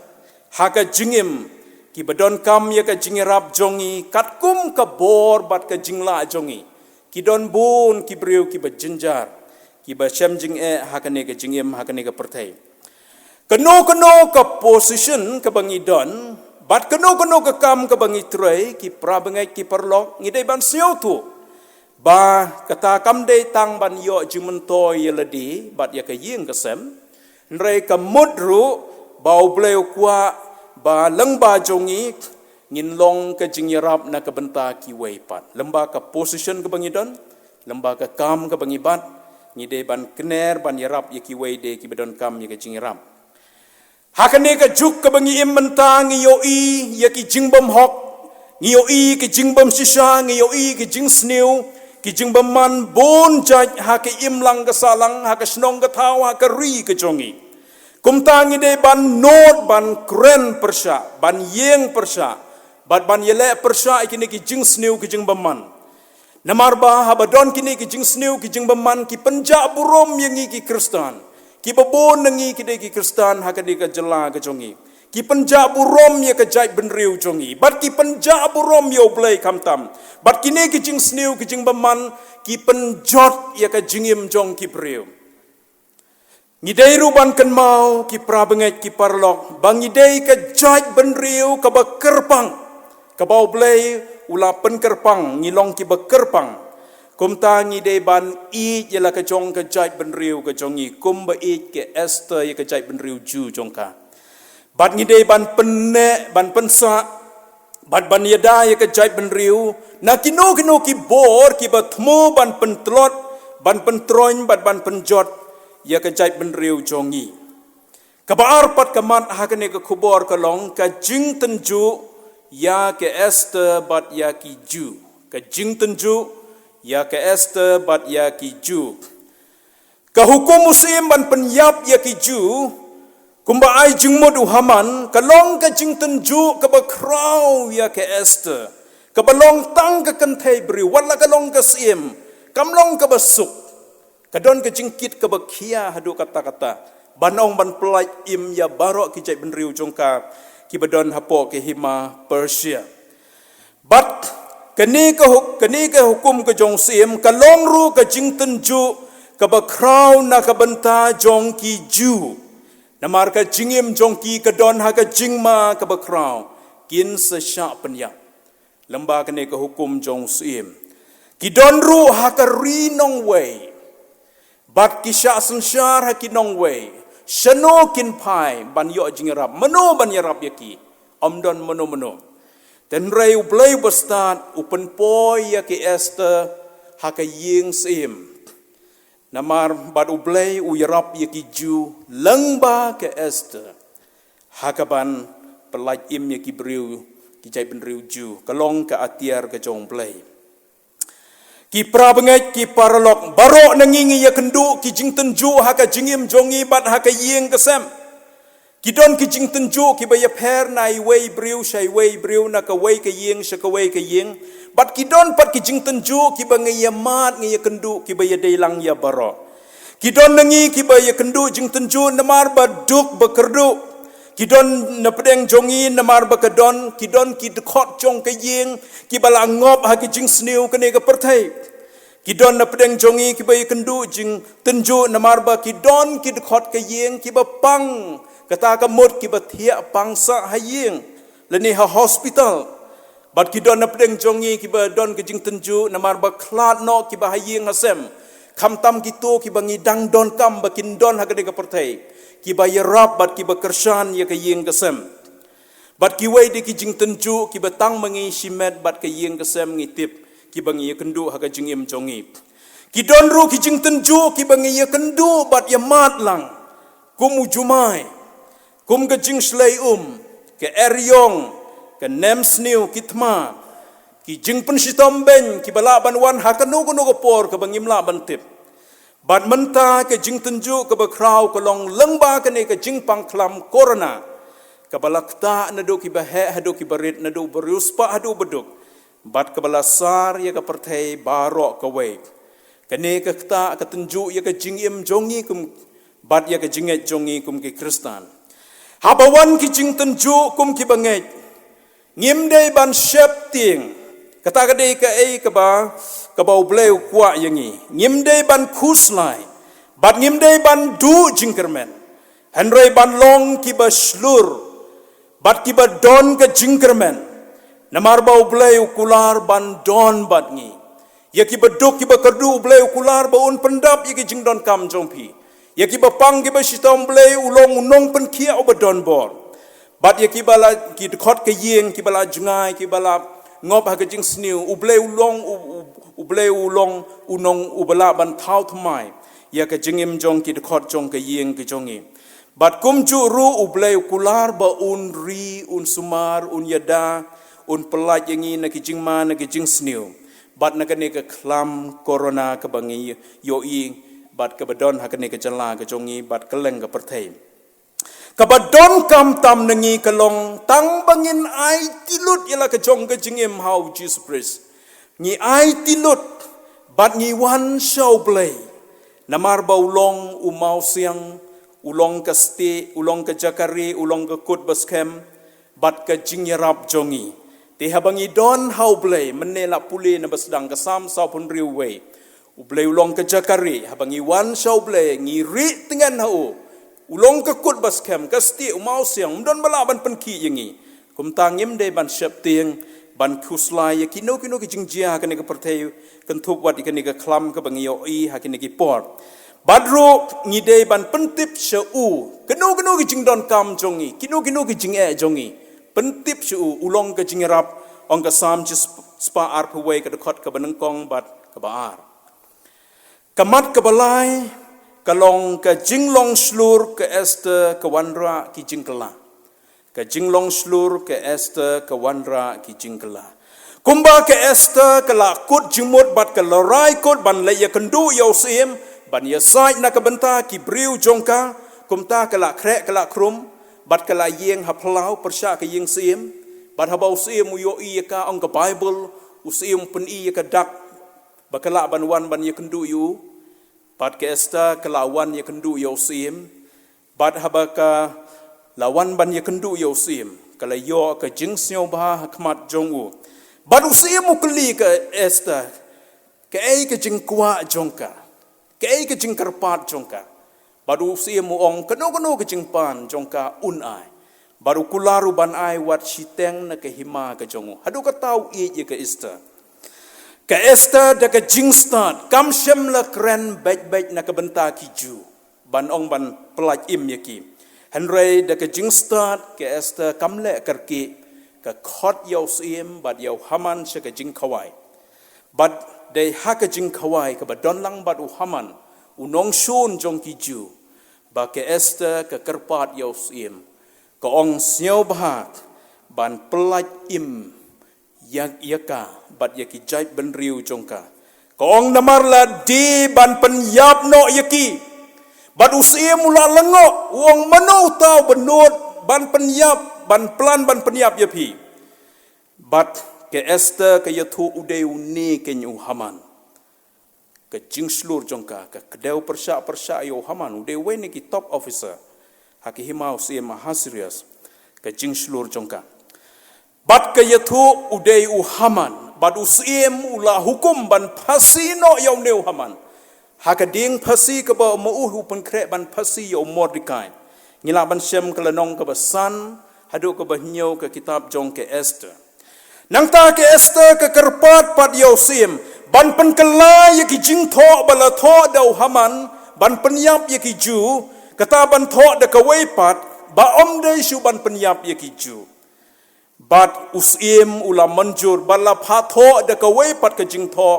haka jingim ki badon kam ya ka jingirap jongi katkum ka bor bat ka jingla jongi ki don bun ki breu ki bajinjar ki ba shem jing hakane ka jingim hakane ka perthai kano ka position ka bangi don bat kano ka kam ka bangi trei ki prabangai ki perlok ngidai ban siau tu ba kata kam dei tang ban yo jimento yeladi bat ya ka ying ka sem nrei ka mudru bau bleu kwa ba lengba jongi ngin long ka jingyarap na ka benta ki weipat lemba ka position ka bangidon lemba ka kam ka bangibat ngide ban kner ban yarap ye ki wei de ki bedon kam ye ka jingyarap Hakane ka juk ka bangi imanta ngiyo i ya ki jingbam hok ngiyo i ki jingbam sisa ngiyo i ki jing snew ki jingbam man bon jaj ha ke imlang ka salang ha ka snong ka thau ha ka ri ka jongi kumta ngi de ban not ban kren persha ban yeng persha ban yele persha ikini ki jing snew ki jingbam man namarba ha badon kini ki jing snew ki jingbam man ki penja burom yengi ki kristan ki babon nangi ki de ki kristan ha ka de ka jela ka jongi ki penja burom ye ka jai benriu jongi bat ki penja burom yo blai kamtam bat kini ki jing snew ki jing baman ki penjot ye ka jingim jong ki priu ngidei ruban kan mau ki prabenget ki parlok bang ngidei ka jai benriu ka bakerpang ka bau blai ula penkerpang ngilong ki bakerpang kumta ngidei ban i ye la ka jong ka jai benriu ka jongi kumba i ke Esther ye ka jai benriu ju jongka bat ngidei ban penne ban pensa bat ban yada ye ka jai benriu na kino ki bor ki batmu ban pentlot ban pentroin bat ban penjot ye ka jai benriu jongi ka baar pat ka mat ha ka ne ka khubor ka long ka jing tenju ya ke Esther bat ya ki ju ka jing tenju ya ke Esther bat ya ki ju ka hukum muslim ban penyap ya ki ju kumba ai jingmod uhaman kalong ka jing tenju ka bakrau ya ke Esther ka balong tang ka kanthai bri wala kalong ka sim kamlong ka basuk kadon ka jingkit ka bakhia hadu kata-kata banong ban pelai im ya barok ki jai benriu jongka ki badon hapo ke hima Persia bat kani ka hukum ka jong sim kalong ru ka jing tenju ka bakrau na ka banta jong ki ju namar ka jingim jong ki ka don ha ka jingma ka bakrau kin se sha penya lamba kani ka hukum jong sim ki don ru ha ka ri nong wei bat ki sha sanshar ha ki nong wei shano kin pai ban yo jingrap mano ban yarap yaki omdon mano dan rai ublay bastat upen poy ya ke Esther haka ying sim namar bad ublay uyarap ya ki ju lengba ke Esther haka ban pelaj im ya ki briu ki jai benriu ju kalong ka atiar ka jong blay ki prabenget ki paralok barok nangingi ya kendu ki jing tenju haka jingim jongi bat haka ying kesem kidon ki jing tenju ki baya per nai wei briu shai wei briu na ka wei ka ying sha ka wei ka ying bat kidon pat ki jing tenju ki bangai ya mat ngi ya kendu ki baya deilang ya baro kidon nangi ki baya kendu jing tenju namar baduk bekerdu kidon na pedeng jongi namar bakadon kidon ki dekot jong ka ying ki bala ngop ha ki jing sniu ka ne ka perthai kidon na pedeng jongi ki baya kendu jing tenju namar ba kidon ki dekot ka ying ki ba pang kata kamut ki bathia pangsa haying leni ha hospital bat ki don na pedeng jongi ki ba don ke jing tenju namar ba klat no ki ba haying hasem khamtam ki to ki bangi dang don kam ba kin don ha ka de ka perthai ki ba yarap bat ki ba kershan ya ka ying kasem bat ki wei de ki jing tenju ki ba tang mangi shimet bat ka ying kasem ngitip ki bangi ya kendu ha ka jing im jongi ki don ru ki jing tenju ki bangi ya kendu bat ya mat lang kum ujumai kum ka jing slay ke eryong ke nem sniu kitma ki jing pen sitom ben ki bala ban wan ha ka no ko por ka bangim la ban tip bat menta ke jing tenju ke bakrau ke long lengba ke ne ke jing pangklam corona ke balakta na do ki bahe hadu ki barit na do beruspa hadu beduk bat ke balasar ya ke perthai barok ke we ke ne ke kta ke tenju ya ke jing im jongi kum bat ya ke jinget jongi kum ki kristan habawan ki jing tenju kum ki banget ngim dei ban shep ting kata ka dei ka ei ka ba bleu kwa yangi ngim dei ban kuslai bat ngim dei ban du jingkermen henrei ban long ki ba slur bat ki ba don ka jingkermen namar ba bleu kular ban don bat ngi ya ki ba duk ki ba kerdu bleu kular ba un pendap ya ki jing don kam jongpi ya ki bapang ki ba sitom blei ulong unong pen kia obadon bor bat ya ki bala ki khot ke yeng ki bala jungai ki bala ngop ha ke jing sniu ublei ulong unong ubala ban thau thmai ya ke jingim jong ki khot jong ke yeng ki jongi Bat kum cu ru ublay kular ba un ri un sumar un yada un pelat yangi na kijing ma na kijing sniu. Bat na kane ka klam corona ka bangi yo i bat ka badon ha kane ka jala ka jongi bat keleng ka perthai. Ka badon kam tam nangi kalong tang bangin ai tilut ila ka jong ka jingim how Jesus Christ. Ngi ai tilut bat ngi wan show play. Namar ba ulong umau siang ulong ka sti ulong ka jakari ulong ka kut baskem bat ka jingyarap jongi. Te habangi don how play menela puli na basdang ka sam sa pun riway. Ublay ulong ka jakari habangi wan show play ngi ri tengan hau. Ulong ka kut baskem ka sti umau siang mdon bala ban penki yangi. Kum tangim de ban syap tiang ban kuslai ya kino ki jingjia ka ni ka pertay kan thup wat ka ni ka klam ka bangi yo I ha ki ni ki por. Badru ngide ban pentip syau kino ki jingdon kam jongi kino ki jing jongi. Pentip syau ulong ka jingrap ong ka sam jis spa ar paway ka dekot ka banengkong bat ka baar. Kamat ka balai kalong ka jinglong slur ka este ka wanra ki jingkela. Ka jinglong slur ka este ka wanra ki jingkela. Kumba ka este ka la kut jimut bat ka lorai kut ban le ya kendu yo sim ban ya sai na ka benta ki briu jongka kumta ka la krek ka la krum bat ka la yeng ha plau persya ka yeng sim bat ha bau sim yo I ka ong ka Bible usim pen I ka dak bakala ban wan ban ya kendu yu bat ka esta ka lawan ya kendu yo sim bat ha ba ka lawan ban ya kendu yo sim kala yo ka jing snyo ba khmat jongu bat usim ukli ka esta ka ai ka jing kwa jongka ka ai ka jing karpat jongka baru usim ong kano ka jing pan jongka un ai baru kularu ban ai wat siteng na ka hima ka jongu hadu ka tau I ka esta ka esta da ka jing start kam shem la kren baik na ka benta ki ju ban ong ban pelaj im yaki henry da ka jing start ka esta kam le karki ka khot yo sim bat yo haman sha ka jing khawai bat dei ha ka jing khawai ka badon lang bat u haman unong shun jong ki ju ba ka esta ka karpat yo sim ka ong snyo bahat ban pelaj im yak yaka bat yaki jai ben riu jongka ka ong namar la di ban penyap no yaki bat usia mula lengo uang mano tau benut ban penyap ban plan ban penyap yapi bat ke esta ke yathu ude uni ke nyu haman ke jingslur jongka ke kedau persya yo haman ude we ni ki top officer haki himau usia mahasirias ke jingslur jongka bat ke yathu ude u haman bat usia ula hukum ban pasino yo neu haman hakading pasi ke ba mu pen krek ban pasi yo Mordekai ngila ban syem kelenong ke basan hadu ke bahnyo ke kitab jong ke Esther nang ta ke Esther ke kerpat pat yo sim ban pen kelai ye ki jing tho bala tho dau haman ban penyap ye ki ju kata ban tho de ke wei pat ba om de shu ban penyap ye ki ju bat usim ula manjur bala pha tho de ke wei pat ke jing tho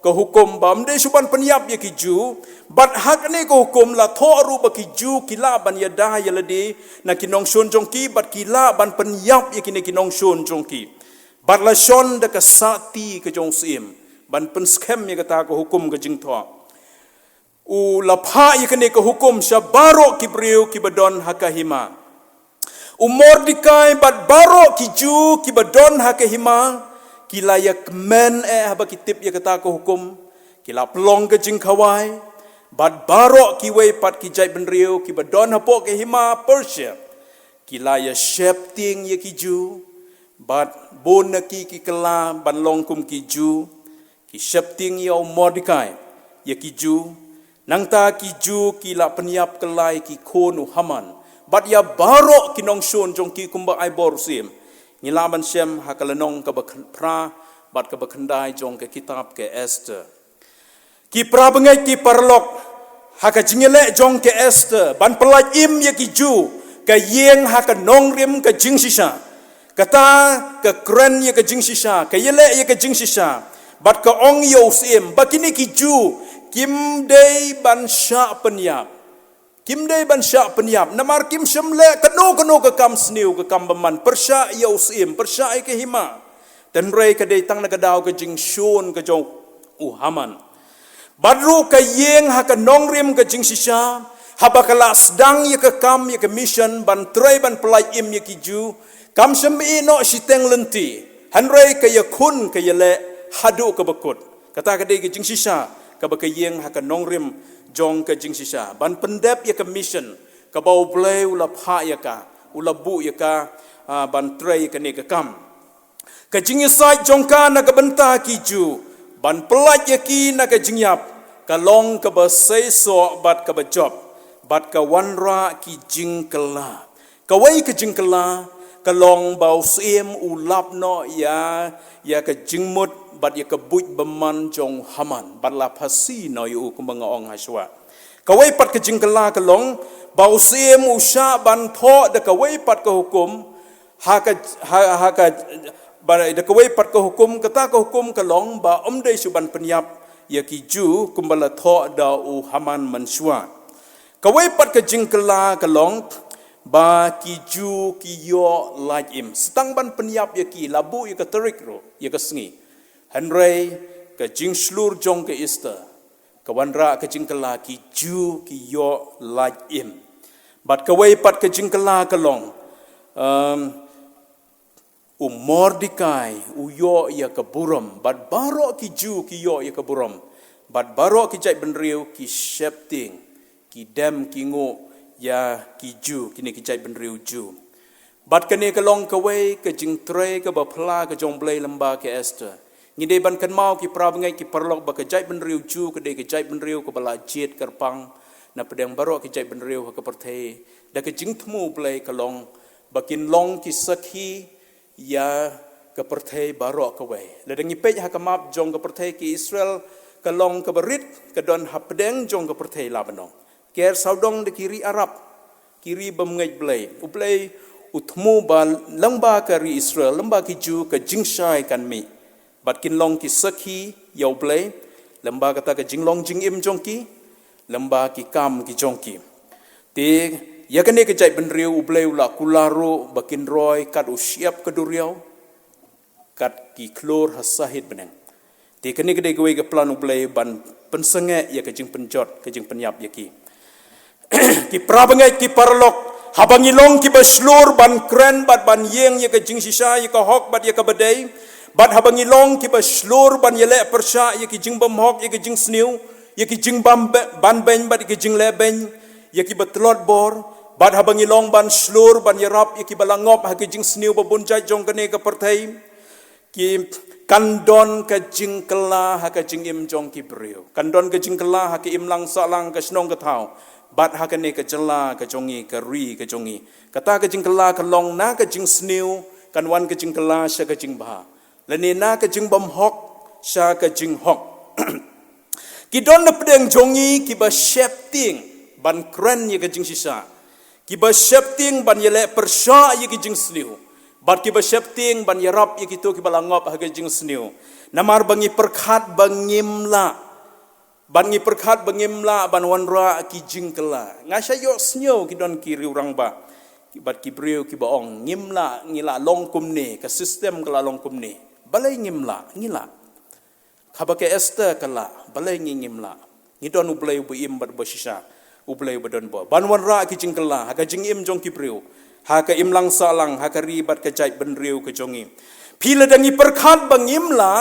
ke hukum bam de suban penyap ye ki ju bat hak ne ko hukum la tho ru ba ki ju kila ban ya da ya ledi na kinong shon jong ki bat kila ban penyap ye ki ne kinong shon jong ki bat la shon de ka sati ke jong sim ban pen scam ye kata ko hukum ke jing tho u la pha ye ki ne ko hukum sha baro ki briu ki badon hakahima u Mordekai bat baro ki ju ki badon hakahima kila yak men haba kitip ya kata ko hukum kila pelong ke jing khawai bat barok ki wei pat ki jai ben riu ki badon hapo ke hima Persia kila ya shep ting ya ki ju bat bon ki kala ban long kum ki ju ki shep ting ya Mordekai ya ki ju nang ta ki ju kila penyap kelai ki khonu haman bat ya barok kinong shon jong ki kumba ai bor sim ngilaban syem hakalenong ka pra bat ka bakhandai jong ke kitab ke Esther ki pra bengai ki parlok haka jingele jong ke Esther ban pelaj im ye ki ju ka yeng haka nong rim ka jing sisa kata ka kren ye ka jing sisa ka yele ye ka jing sisa bat ka ong yo sim bakini ki ju kim dei ban sha penyap Kim day ban sya penyap. Namar kim syamle kano ke kam sniu ke kam baman. Persya ya usim. Persya ke hima. Dan rei ke day tang nagadao ke jing syun ke jong haman. Badru ke yeng ha ke nongrim ke jing sisya. Habakala sedang ya ke kam ya ke mission. Ban trai ban pelai im ya ki ju. Kam syami no siteng lenti. Hanrei ke ya kun ke ya le hadu ke bekut. Kata ke day ke jing sisya. Ke baka yeng ha ke nongrim jong ke jing sisa ban pendep ya ke mission ke bau blai ula pha ya ka ula bu ya ka ban trai ke ne ke kam ke jing sai jong ka na ke benta ki ju ban pelaj ya ki na ke jing yap ka long ke ba sei so bat ke ba job bat ka wanra ki jing kala ka wai ke jing kala ka long bau sim ulap no ya ke jing mut bat ya kebuj beman jong haman bat la phasi no yu ku mangaong haswa kawai pat ke jingkala kelong bau sim usha ban tho de kawai pat ke hukum ha ka ba de kawai pat ke hukum kata ke hukum kelong ba omdei suban penyap ya ki ju kumbala tho da u haman manswa kawai pat ke jingkala kelong ba ki ju ki yo lajim setang ban penyap ya ki labu ya ke terik ro ya ke sengi Hanrei ke jing slur jong ke Easter ke wanra ke jing kala ki ju ki yo laj im bat ke wei pat ke jing kala ke long Mordekai yo ya ke buram bat baro ki ju ki yo ya ke buram bat baro ki jai benriu ki shepting ki dem ki ngo ya ki ju kini ki jai benriu ju bat kene ke long ke wei ke jing tre ke ba phla ke jong blai lamba ke Esther Ngide ban kan mau ki prabangai ki perlok ba ke jai benriu ju ke de ke jai benriu ke bala jet kerpang na pedang baro ke jai benriu ke perthei da ke jing thmu play ke long bakin long ki sakhi ya ke perthei baro ke wei le dengi pej ha kamap jong ke perthei ki Israel ke long ke berit ke don ha pedang jong ke perthei Lebanon ker saudong de kiri Arab kiri bamngai play u play uthmu ba lamba ke ri Israel lamba ki ju ke jingshai kan mi bat kin long ki sakhi yau play lamba kata ke jinglong jing im jongki lamba ki kam ki jongki te ya kene ke jai benriu ublei ula kularo bakin roy kat usiap ke duriau kat ki klor hasahid beneng te kene ke de gwe ke plan ublei ban pensenge ya ke jing penjot ke jing penyap ya ki ki prabangai ki parlok habangi long ki baslur ban kren bat ban yeng ya ke jing sisa ya ke hok bat ya ke bedai bat habangi long ki baslur ban yele persya ya ki jing bam hok ya ki jing sniu ya ki jing ban ben bat ya ki jing leben ya ki batlot bor bat habangi long ban slur ban yarap ya ki balangop ha ki jing sniu babunjai jong kene ke perthai ki kandon ke jing kela ha ke jing im jong ki brio kandon ke jing kela ha ki im lang sa lang ke snong ke thau bat ha kene ke jela ke jongi ke ri ke jongi kata ke jing kela ke long na ke jing sniu kan wan ke jing kela sha ke jing ba lani na ke jing bam hok sha ke jing hok ki don na pedeng jongi ki ba shepting ban kren ye ke jing sisa ki ba shepting ban yele persya ye ki jing sniu bat ki ba shepting ban yarap ye ki to ki balangop ha ke jing sniu namar bangi perkhat bangimla bangi perkhat bangimla ban wanra ki jing kela ngasya yo snyo ki don ki riurang ba bat ki brio ki baong ngimla ngila long kumne ke sistem kala long kumne balai ngimla ngila khabake Esther kala balai ngimla ngidon ublai bu im bat bosisa ublai badon bo banwan ra ki jingkala ha ka jing im jong ki priu ha ka im lang salang ha ka ribat ka jai ben riu ka jongi pila dangi perkhat bangimla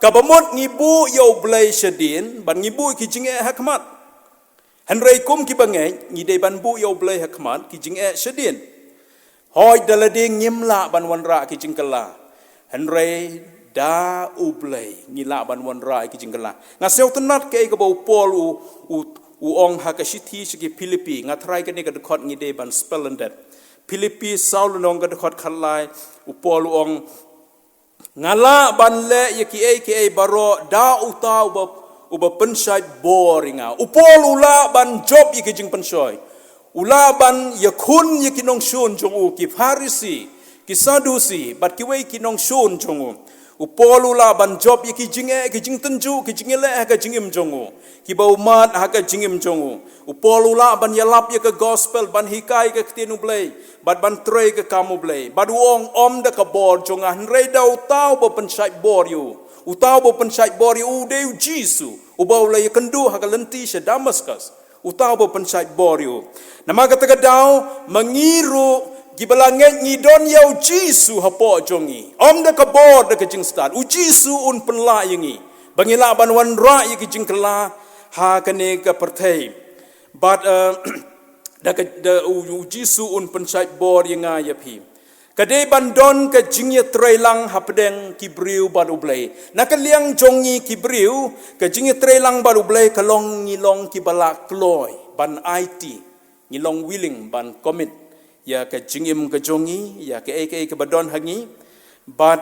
ka bamot ngibu yo blai shadin ban ngibu ki jing e hakmat hanrei kum ki bangai ngidei ban bu yo blai hakmat ki jing e shadin hoi dalade ngimla banwan ra ki jingkala hanrei da ublay ngila ban wan ra ki jingla nga sel tenat ke bau pol u ong ha ka sithi sigi Philippi nga thrai ke ne ka khot ngi de ban splendid Philippi saul nong ka khot khalai u pol ong ngala ban le ye ki e baro da uta u ba pensai boringa u pol ula ban job ye ki jing pensoi ula ban ye khun ye ki nong shun jong u ki Pharisi ki Sadusi bat ki wei ki nong shun jong u upolula ban job ye ki jinge ki jing tenju ki jinge le ka jingim jongu ki ba umat ha ka jingim jongu upolula ban yalap ye ka gospel ban hikai ka ktinu blai ban trei ka kamu blai bad wong om da ka bor jonga hnrei dau tau bo pensai bor yu utau bo pensai bor yu de jisu ubau le kendu ha ka lenti se Damascus utau bo pensai bor yu nama ka dau mengiru gibalanget ni don yau jisu hapo jongi om da ka bor da ka jing start u jisu un penla yangi bangila ban wan ra ye ki jing kala ha kane ka perthai but da ka u jisu un pensai bor yanga ya phi kade ban don ka jing ye trailang hapdeng kibriu ban ublai na ka liang jongi kibriu ka jing ye trailang ban ublai ka long ni long ki bala kloi ban IT ni long willing ban commit ya ka jingim ka jongi ya ka ke badon hangi but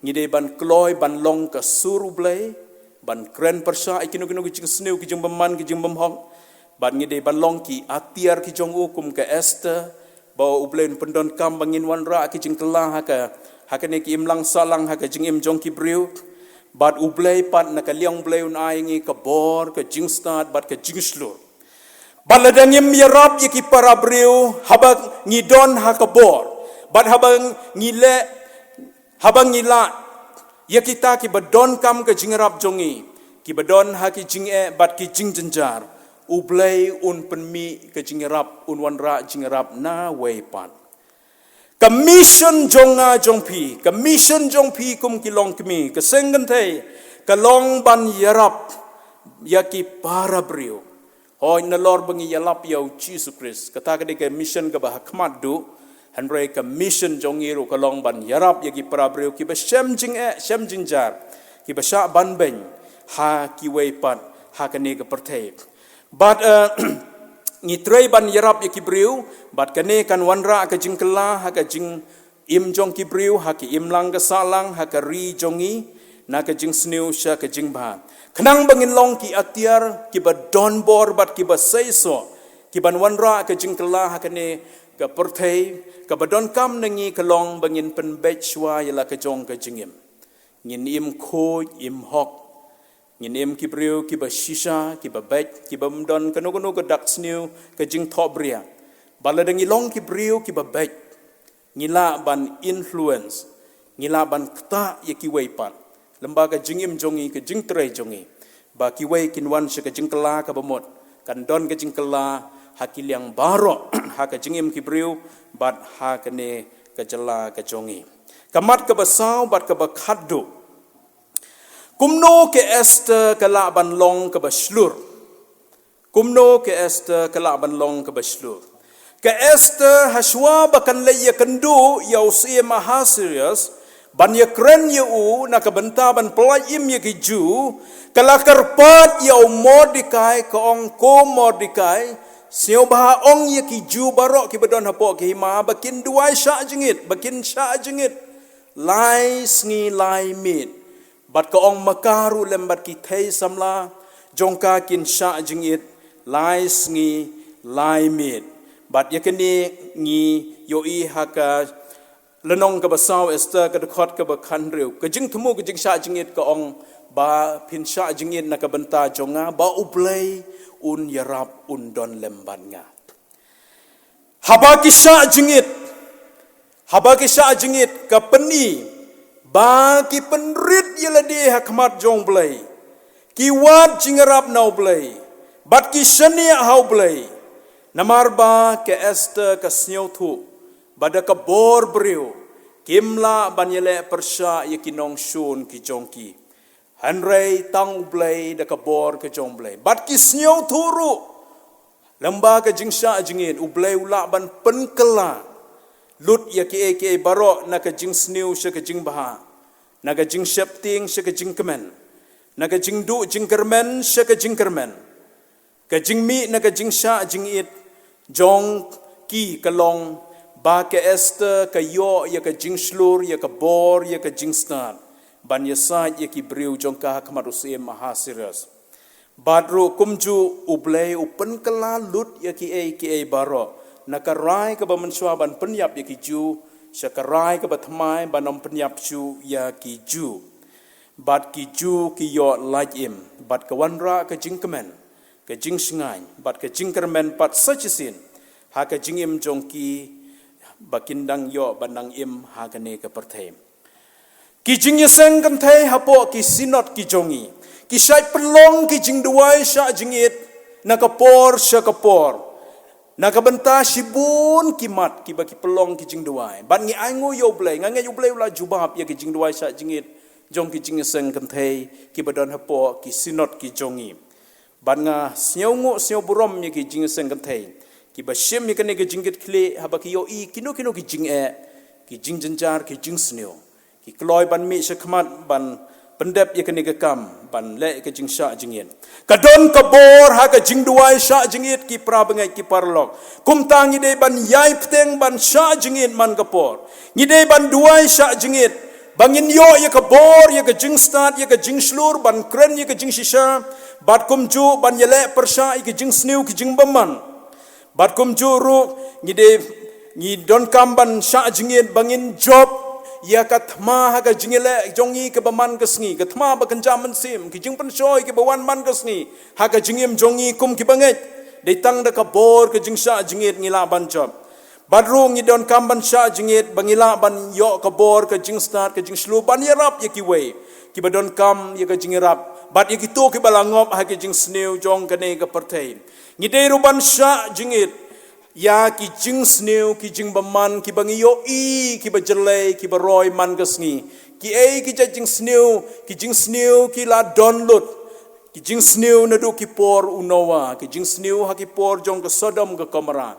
ngide ban kloi ban long ka suru blai ban kren persa ikino kino jing sneu ki jing baman ki jing bamhong ban ngide ban long ki atiar ki jong ukum ka Esther bawa ublen pendon kam bangin wan ra ki jing kelah ha ka ne ki imlang salang ha ka jingim jong ki briu but ublai pat na ka liang blai un ai ngi ka bor ka jing start bat ka jing slur baladangim yarab yaki para briu habang ngidon hakabor bat habang ngila yakita ki badon kam ke jingrap jongi ki badon haki jinge bat ki jing jenjar ublai un penmi ke jingrap un wanra jingrap na weipan commission jonga jongpi commission jongpi kum kilong kmi ke senggan thai kalong ban yarab yaki para briu Hoi na Lord bangi yalap yau Jesus Christ. Kata ka ke mission ka bah khmat du. Hanrei ka mission jongi ru kalong ban yarap yagi parabreu ki ba shem jing jar. Ki ba sha ban ben ha ki wei pat ha ka ne ka perthai. But ngi trei ban yarap yagi breu bat ka ne kan wanra ka jing kala ha ka jing im jong ki breu ha ki im lang ka salang ha ka ri jongi na ka jing sneu sha ka jing ba. Kenang bangin long ki atiar ki ba don bor bat ki ba seiso ki ban wanra ka jingkala hakane ka perthai ka ba don kam nangi kalong bangin pen bechwa yala ka jong ka jingim ngin im kho im hok ngin im ki breu ki ba shisha ki ba bech ki ba don kanu ka dak snew ka jing thobria baladangi long ki breu ki ba bech ngila ban influence ngila ban kta ye ki weipat lembaga jingim jongi ke jing trei jongi ba ki wei kinwan se ke jing kala ka bamot kan don ke jing kala hakil yang baro ha ka jingim ki briu bat ha ka ne ka jala ka jongi kamat ka basau bat ka bakhaddu kumno ke Esther kala ban long ka baslur kumno ke Esther kala ban long ka baslur ka Esther haswa bakan leya kendu yau si mahasirius ban ye kren ye u na ka benta ban pelaim ye ki ju kala karpat ye Mordekai ka ong ko Mordekai sio bah ong ye ki ju barok ki badon hapo ki ma bakin duai sha jingit bakin sha jingit lai sngi lai mit bat ka ong makaru lembat ki thei samla jongka kin sha jingit lai sngi lai mit bat ye kini ngi yo i haka lenong ka basau Esther ka dekhot ka bakhan reu ka jing thumu ka jing sha jingit ka ong ba phin sha jingit na ka benta jonga ba ublai un yarap un don lemban nga haba ki sha jingit ka peni ba ki penrit yelade hakmat jong blai ki wat jingrap nau blai bat ki shania hau blai namar ba ke Esther ka snyo thu bada ka bor breu kimla banyele persha yakinong shun ki jongki hanrei tang blai da ka bor ka jong blai bat ki snyo thuru lamba ka jingsha jingin ublai ula ban penkela lut yaki eke baro na ka jing sneu sha ka jing baha na ka jing shapting sha ka jing kemen na ka jing du jing kermen sha ka jing kermen ka jing mi na ka jing sha jing it jong ki kalong ba ke Esther ka yo ya ka jing slur ya ka bor ya ka jing stan ban ya sa ya ki briu jong ka kamarusi mahasiras badru kumju ublei upen kala lut ya ki e baro nakarai ka ba menswa ban penyap ya ki ju syakarai ke batmai banom penyap chu ya ki ju bat ki ju ki yo like im bat ke wanra ke jing kemen ke jing singai bat ke jing kermen pat sachisin ha ke jing im jong ki bakindang yo bandang im ha ke ne ke perthem ki jing yeseng kan thai hapo ki sinot ki jongi ki sai pelong ki jing duai sha jingit na kapor sha kapor na kabenta sibun kimat ki baki pelong ki jing duai ban ngi aingu yo blai ngange yo blai la jubab ya ki jing duai sha jingit jong ki jing yeseng kan thai ki badon hapo ki sinot ki jongi ban nga snyeongu snyo burom ye ki jing yeseng kan thai ki bashim ye kane ki jingit khle habaki yo i kino kino ki jing e ki jing janjar ki jing snyo ki kloi ban mi shakmat ban pendep ye kane ke kam ban le ke jing sha jingit kadon kabor ha ka jing duai sha jingit ki pra bengai ki parlok kum tang ide ban yai pteng ban sha jingit man kapor ngide ban duai sha jingit bangin yo ye kabor ye ke jing start ye ke jing slur ban kren ye ke jing shisha bat kum ju ban yele persha ye ke jing sniu ki jing baman bat kum ju ru ngide ni don kam ban sha jingit bangin job ya kathma ha ka jingile jongi ke baman kesngi kathma ba kanjam mensim ki jing pensoi ke bawan man kesngi ha ka jingim jongi kum ki banget dei tang da ka bor ke jing sha jingit ngila ban job badru ngi don kam ban sha jingit bangila ban yo ka bor ke jing start ke jing slu ban yarap ye ki we ki badon kam ye ka jing rap bat ye ki to ki balangop ha ke jing sneu jong ka ne ka pertain ngi dei ru ban sha jingit ya ki jing sneu ki jing baman ki bangi yo i ki bajelai ki baroy man gasngi ki ei ki jing sneu ki la download ki jing sneu na do ki por unowa ki jing sneu ha ki por jong ka sodom ka kamera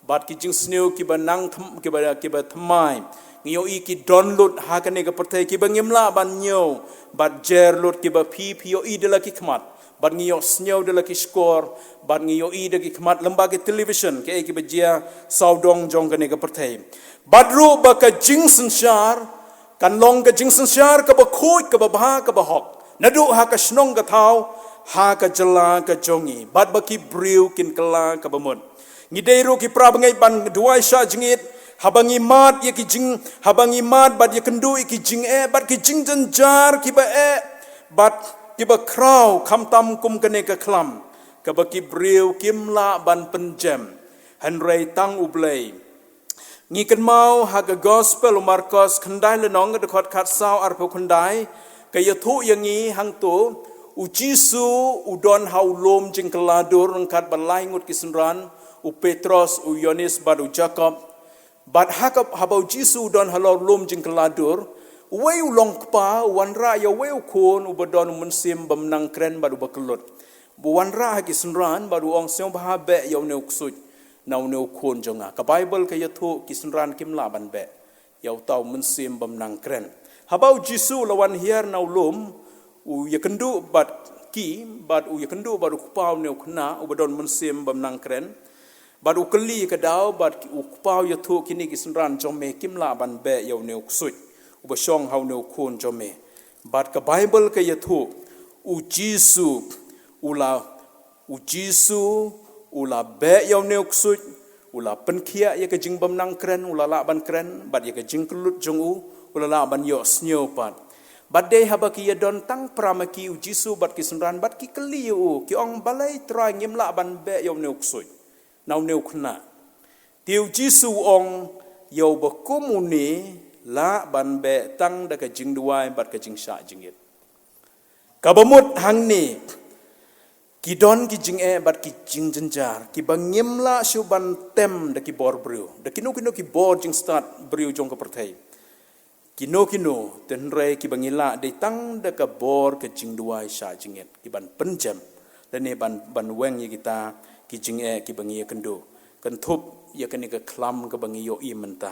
bat ki jing sneu ki banang ki ba thamai ngi yo i ki download ha ka ne ka pertai ki bangim la ban nyo bat jer lot ki ba pi yo i de la ki khmat bat ngi yo sneu de la ki score bat ngi yo i de ki khmat lembaga television ke ki bajia saudong jong ka ne ka pertai bat ru ba ka jing sanshar kan long ka jing sanshar ka ba khoi ka ba bha ka ba hok nadu ha ka snong ka thau ha ka jala ka jongi bat ba ki briu kin kala ka ba mon ngi dei ru ki pra bangai ban duai sha jingit habangi mat ye ki jing habangi mat bat ye kendu ki jing e bat ki jing janjar ki ba e bat ki ba kraw kham tam kum kane ka khlam ka ba ki briu kim la ban penjem hanrei tang ublei ngi kan mau ha ka gospel marcos khandai le nong ka khot khat sao ar pho khandai ka ye thu yangi hang tu u jisu u don hau lom jing kaladur ngkat ban lai ngut ki sunran u petros u yonis badu jacob bat hakap habau jisu don halor lom jing kaladur wei long pa wanra ya wei khon u badon munsim bamnang kren badu baklot bu wanra ki sunran badu ong seong ba be yaw ne uksut naw ne khon jonga ka bible ka yathu ki sunran kim la ban be yaw taw munsim bamnang kren habau jisu lawan hiar naw lom u yakendu bat ki bat u yakendu badu kupau ne khna u badon munsim bamnang kren bat u kali ka daw bat u kupau yathu kini ki sunran jome kim la ban be yaw ne uksut ubashong hau ne khon jome bat ka bible ka yathu u jisu ula be yaw ne uksut ula penkhia ye ka jing bam nang kren ula la ban kren bat ye ka jing klut jong u ula la ban yo snyo pat bat de habaki ye don tang pramaki u jisu bat ki sunran bat ki kli u ki ong balai trai ngim la ban be yaw ne uksut naw ne khna tiu jisu ong yaw ba komuni la ban be tang da ka jing duai bat ka jing sha jingit kabamut hang ni ki don ki jing e bat ki jing janjar ki bangim la shu ban tem da ki bor briu da kino ki bor jing start briu jong ka perthai kino ten re ki bangila de tang da ka bor ka jing duai sha jingit ki ban penjam da ne ban weng ye kita ki jing e ki bangi kendo kan thup ye kan ka khlam ka bangi yo i menta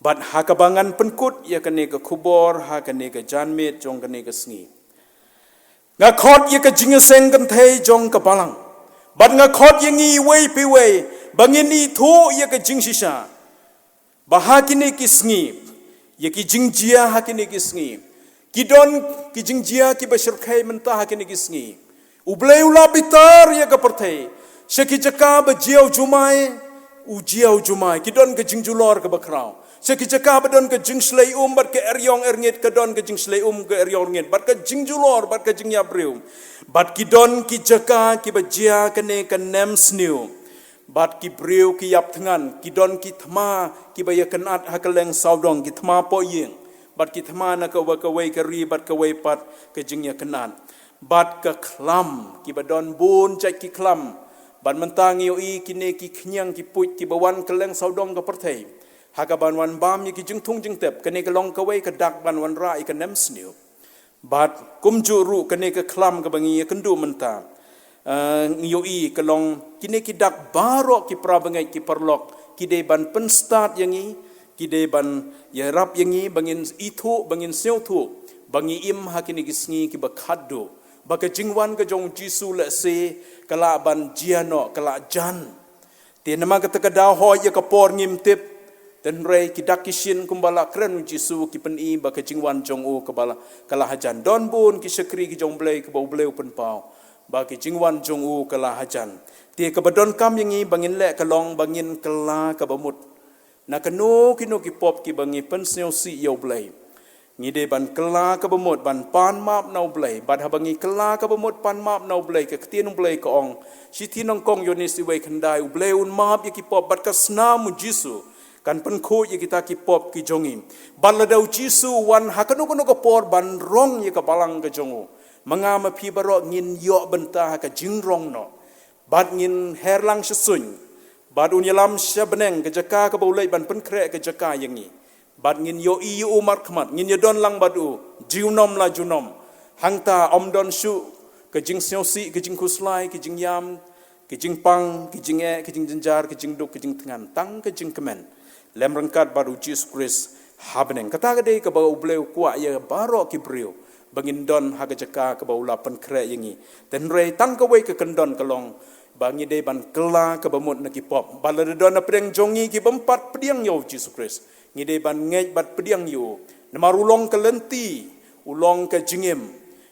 bat hakabangan penkut ya kane ka khubor ha kane ka janmet jong kane ka sngi nga khot ya ka jinga seng kan thei jong ka balang bat nga khot ya ngi wei pi wei bangin ni thu ya ka jing shisha ba ha kine ki sngi ya ki jing jia ha kine ki sngi ki don ki jing jia ki bashir khai menta ha kine ki sngi ublei ula bitar ya ka perthei sheki jaka ba jiau jumai u jiau jumai ki don ka jing julor ka bakrao Sekijaka badon ke jing slay bat ke eryong erngit ke don ke jing slay ke eryong erngit bat ke jing julor bat ke jing yabriu bat ki don ki jaka ki bajia kene ke nem sniu bat ki briu ki yap thengan ki don ki thma ki baya kenat hakeleng saudong ki thma po yeng bat ki thma na ka wei ke ri bat ke wei pat ke jing ya kenat bat ke klam ki badon bun cai ki klam bat mentangi oi kine ki khnyang ki puit ki bawan keleng saudong ke perthei hakaban wan bam ye ki jing thung jing tep kene ke long ka wei ke dak ban wan ra ke nem sniu bat kumju ru kene ke klam ke bangi kendu menta ngiyoi ke long kine ki dak baro ki prabangai ki perlok ki de ban penstat yangi ki de ban ya rap yangi bangin itu bangin seu thu bangi im hakini ki sngi ki bakhaddo baka jingwan ke jong jisu le se kala ban jiano kala jan te nama ka takada ho ye ka por ngim tip ten rei ki dakishin kumbala kren jisu ki pen i baka jingwan jong u kabala kala hajan don bun ki sekri ki jong blei ki bau bleu pen pau baki jingwan jong u kala hajan te ka badon kam yangi bangin le kalong bangin kala ka bamut na kanu kinu ki pop ki bangi pen sneu si yo blei ngide ban kala ka bamut ban pan map nau blei bad habangi kala ka bamut pan map nau blei ka ktian blei ka ong sithi nong kong yonis iwei khandai u blei un map ye ki pop bat ka sna mu jisu kan pen kho ye kita ki pop ki jongi baladau jisu wan hakanu kono ka por ban rong ye ka balang ka jongu mangama phi baro ngin yo benta ka jingrong no bad ngin herlang sesuny bad unyalam shabneng ka jaka ka bolai ban pen kre ka jaka yangi bad ngin yo i umar khmat ngin ye don lang badu jiunom la junom hangta omdon shu ke jing siosi ke jing kuslai ke jing yam ke jing pang ke jing e ke jing jenjar ke jing duk ke jing tengan tang ke jing kemen lem rangkat badu Jesus Christ habneng kata gede ke bau bleu kwa ye baro ki brio bangin don haga jaka ke bau lapan kre yangi ten rei tang ke wei ke kendon kelong bangi de ban kela ke bamut na ki pop balade don na preng jongi ki bempat pediang yo Jesus Christ ngide ban ngej bat pediang yo namar ulong ke lenti ulong ke jingim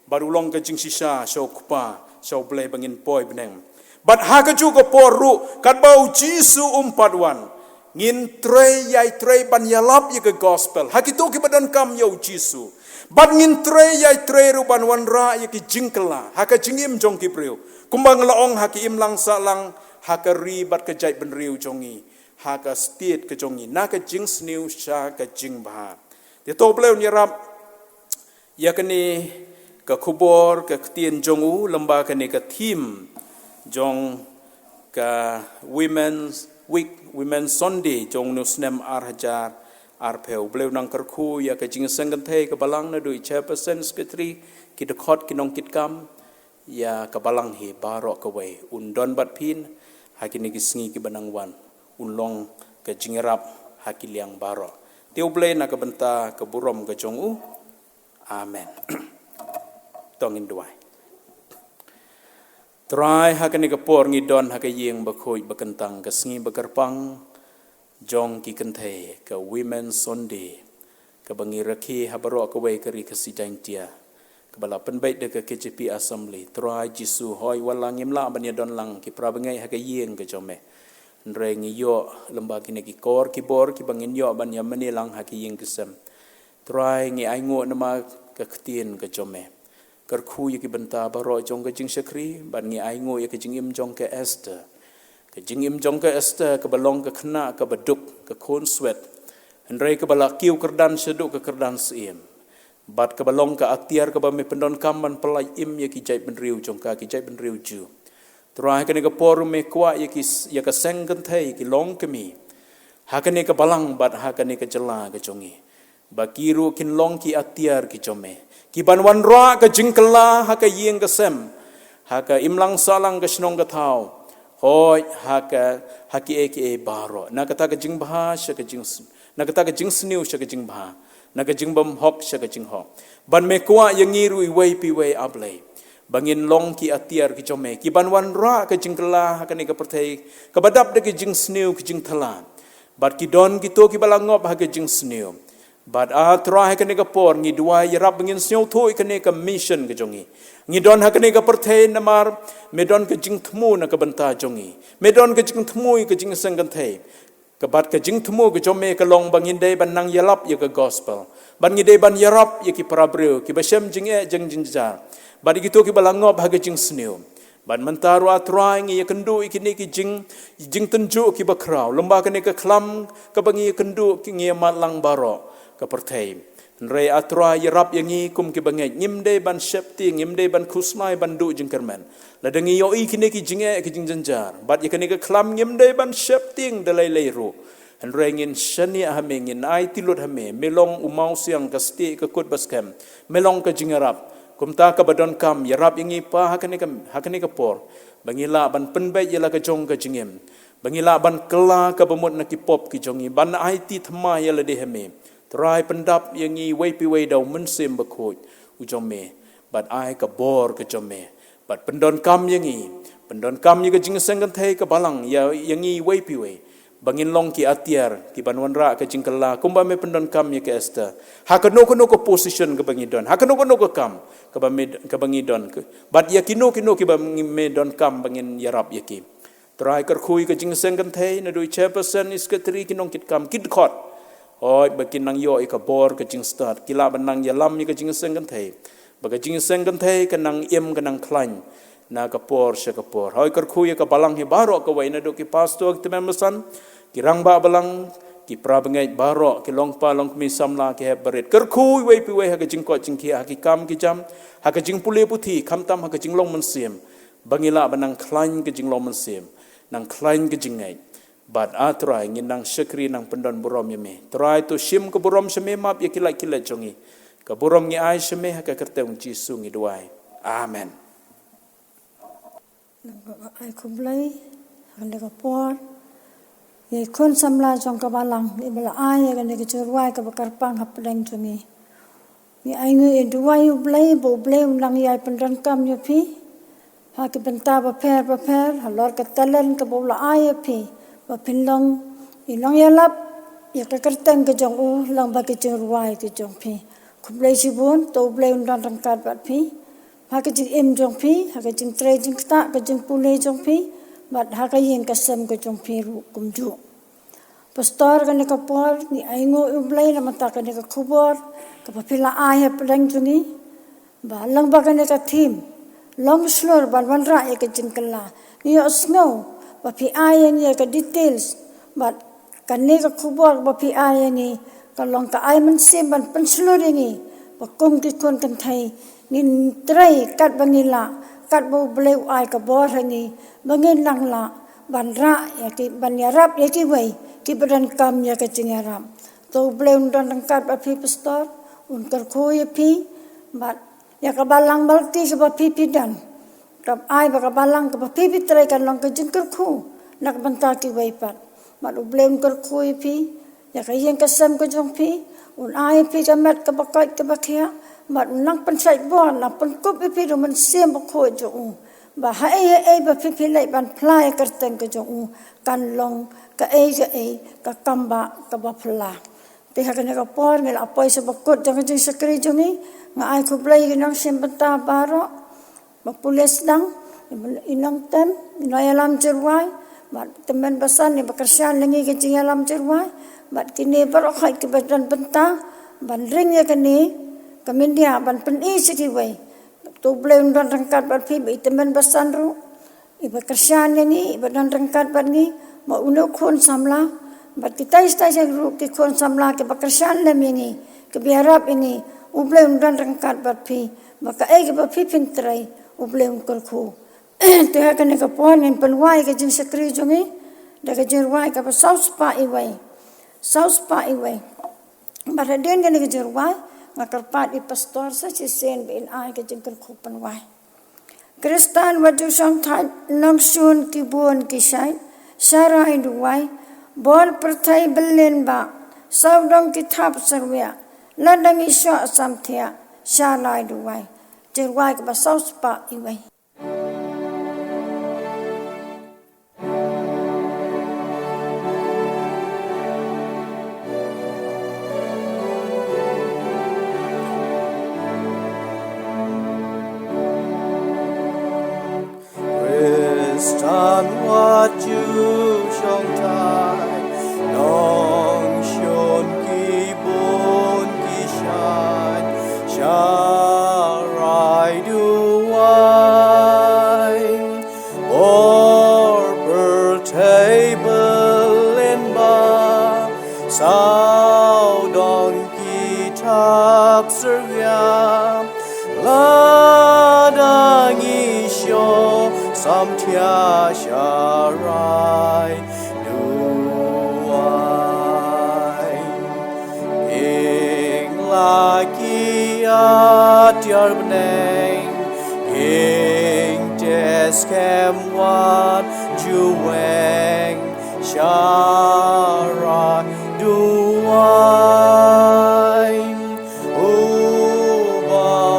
bar ulong ke jing sisa so kupa so blei bangin poi beneng bat ha ke ju ko poru kat bau jisu umpadwan ngin trei yai trei ban yalap ye ke gospel hakitu ki badan kam yo jisu bat ngin trei yai trei ru ban wan ra ye ki jingkela ha ke jingim jong ki preu kumbang laong ha ki im lang sa lang ha ke ri bat ke jai ben riu jongi ha ka state ke jongi na ka jing sniu sha ka jing ba de to bleu ni rap ya kani ka khubor ka tien jongu lamba kani ka theme jong ka women's week women's Sunday jong nu snem ar hajar ar peu bleu nang karku ya ka jing sangan the ka balang na du chairperson secretary ki de khot ki nong kit kam ya ka balang hi baro ka wei undon bat phin hakini ki sngi ki banangwan unlong ke jingerap hakiliang baro tiuble na ke benta ke burom ke jongu amen tongin duai try hakani ke por ngidon hakayeng bakhoi bakentang ke sngi bakarpang jong ki kenthe ke women Sunday ke bangi rakhi habaro ke wei keri ke sidang tia ke bala penbait de ke KJP assembly try jisu hoi walang imla banya don lang ki prabangai hakayeng ke jome reng yo lembaga ni ki kor ki bor ki bangin yo ban ya menilang haki yeng kesem try ngi ai ngo nama ka ktien ka jome kar khu ye ki benta baro jong ka jing sekri ban ngi ai ngo ye ka jing im jong ka Esther ka jing im jong ka Esther ka balong ka khna ka baduk ka khon swet henrei ka bala kiu kerdan seduk ka kerdan sim bat ka balong ka aktiar ka ba me pendon kaman pelai im ye ki jai ben riu jong ka ki jai ben riu ju terakhir kene ke porum me kwa ye ka sengken thai ki long kemi hakane ka balang bat hakane ka jela ka jongi bakiru kin long ki atiar ki jome ki banwan ra ka jingkela haka yeng ka sem haka imlang salang ka snong ka thau hoi haka haki eke baro na kata ka jing bha sha ka jing na kata ka jing sniu sha ka jing bha na ka jing bam hok sha ka jing hok ban me kwa yengiru iwei pi wei ablei bangin long ki atiar ki jome ki banwan ra ka jingkela hakani ka perthai ka badap de ki jing sniu ki jing thala bat ki don ki to ki balangop ha ka jing sniu bat a tra hakani ka por ngi dua yarap bangin sniu thoi kane ka mission ka jongi ngi don hakani ka perthai namar me don ka jing thmu na ka banta jongi me don ka jing thmu ka jing sangan thai kebat ke jing temu ke jome ke long bangin dei ban nang yalap ya ke gospel ban ngide ban yarap ya ki parabreu ki basem jing jing jinjar ban gitu ki balangop ha ke jing sneu ban mentaru atrai ngi ya kendu ikini ki jing tenju ki bakrau lomba ke ne ke klam ke bangi kendu ki ngi mat lang baro ke perthai Nrei atra yarap yangi kum ki bangai ngimde ban septi ngimde ban kusmai ban du jengkerman ladangi yoi kini ki jinge ki jingjanjar bat yakani ke klam ngimde ban septi dalai leiru nrei ngin shani hame ngin ai tilut hame melong umau siang ka sti ka kut baskem melong ka jingarap kumta ka badon kam yarap yangi pa hakani ka por bangila ban penbai yala ka jong ka jingem bangila ban kela ka bemut na ki pop ki jongi ban ai ti thma yala de hame Try pendap yang i wepi we dau mensim bekoj ujome bat ai ka bor ke jome bat pendon kam yang i pendon kam ye ke jingseng kan thai ka balang ya yang i wepi we bangin long ki atiar ki banwan ra ke jingkala kumba me pendon kam ye ke esta ha ka no ko position ke bangidon ha ka no ko kam ka ba me ka bangidon bat ya kino ki ba me don kam bangin yarap ye ki try kar khui ke jingseng kan thai na dui chairperson is ke tri kinong kit kam kit khot Oi bagi nang yo ika bor ke jing start kila benang yalam ika jing seng kan thai bagi jing seng kan thai ke nang em ke nang klan na ka por se ka por hoi kar khu ka balang hi baro ka wai na do ki pastor ki memesan ki rang ba balang ki pra bengai baro ki long pa long mi samla ki he berit kar khu wai pi wai ha ka jing ko jing ki ha ki kam ki jam ha ka jing pule puthi kham tam ha ka jing long man sim bangila benang klan ke jing long man sim nang klan ke jing ngai But atrai ngin nang syakri nang pendon burom yeme. Try to shim ke burom sheme map ya kila jongi. Ke burom ngi ai sheme ha ka kerteng Jisu ngi duai. Amen. Ai kublai hande ka por. Ye kon samla jong ka balang ni bala ai ya kan ke churwai ka bakar pang ha pedang jongi. Ni ai ngi duai ublai bo blai nang yai pendon kam yo pi. Ha ke benta ba per ha lor ka talen ka bo la ai pi. Ba pinlong ilong yalap ya ka kerteng ke jong u lang ba ke jong ruai ke jong pi kublai sibun to blai undan rangkat bat pi ha ke jing em jong pi ha ke jing tre jing ta ke jing pule jong pi bat ha ka yin kasam ke jong pi ru kumju pastor ka ne ka por ni aingo u blai na mata ka ne ka khubor ka pa pila ai ha pedang jungi ba lang ba ka ne ka thim long slor ban ban ra ya ke jing kala ni snow Bapi ayah ni ka details, but kani ka kubur bapi ayah ni kalau ka ayah mensim ban penseluruh ni, bakum kikun kan thai ni try kat bangila kat bo bleu ai ka bor ni bangin lang la ban ra ya ki ban yarap ya ki wei ki badan kam ya ka jingaram to bleu don kat bapi pastor un kar khoi pi but ya ka balang balti ka bapi pidan Rab ai baka balang ka papipi try kan long ka jing kerku nak banta ki waipat mat ublem kerku pi ya ka yen ka sam ka jong pi un ai pi ka mat ka bakai ka bakia mat nang pensai bon la pen kup pi do man sem ba kho jo ba hai ba pi lai ban plai kerteng ka jong kan long ka ka kamba ka ba phla te ha ka ne ka por ngel apoi se bakut jang jing sakri jongi nga ai ku plai nang sem banta baro Mapulis lang, inang tem, inayalam jerwai, mat teman basan ni bakarsian lengi kecing alam jerwai, mat kini barokai ke badan benta, ban ring ya kini, kami dia ban peni sekiwai, tu boleh undan rangkat bat pi, teman basan ru, iba kersian lengi, badan rangkat bat ni, mau unuk kon samla, bat kita istai ru ki kon samla ke bakarsian lengi, ke biarap ini, boleh undan rangkat bat pi, maka ke bat pi pintrai. Ublem kerku, tuh kaneka puan yang penwai ke jeng sekri jongi, dah ke jeng wai ke saus pa iwai, Baraden kan ke jeng wai, ngakar pat i pastor sa cisen bin ai ke jeng kerku penwai. Kristan wajib sang thai nongsun kibun kisai, sarai duwai, bol pertai belen ba, saudong kitab serwia, ladang isya samthia, sarai duwai. Jerwai ke basau spa iwai. Kristan waju shong tai sao dong ki thap surya la dang i sho sam thia sha rai duai ing la ki at yar bneng ing des kem wat jueng shara duai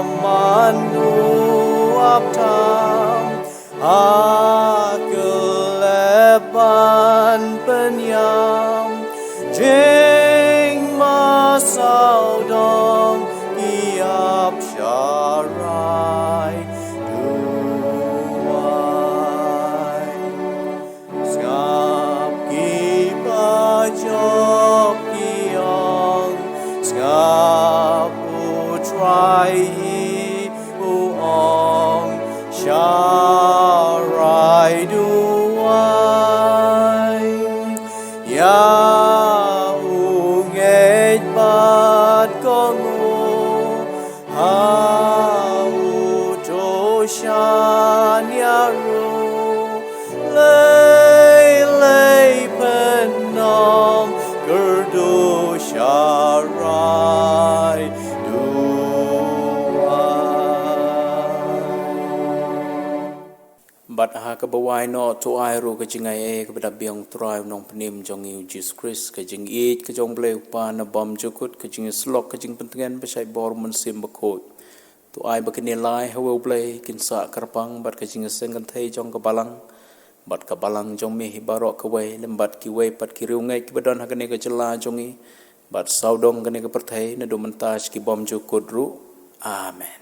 ubamanu aptam akeleban penyam jeng masau dong iap syarai duai skap ki bajop kiong skap utrai uong syarai duai ya ungej bat kongu hau toshan yaru lay penom gerdu syaraiบัดหากบวายนอตัวไอรูกจิงไอเอกบดาเบียงตรายนองพนิมจงอิวจิสคริสกจิงอีกจงเปลวปานบอมจุกุดกจิงสลอกกจิงเป็นเงินไปใช้บอร์มันซิมบโคดตัวไอบักเนลายเฮเวลเปลกินสะกระปังบัดกจิงเซงกันเทยจงกบาลังบัดกบาลังจงมีฮิบารอกเวเลมบัดกิเวปัดกิริวไงกิบดอนฮักเนกจลาจงอีบัดสาวดงกันเนกประเทยนดูมันตาชกิบอมจุกุดรู้อาเมน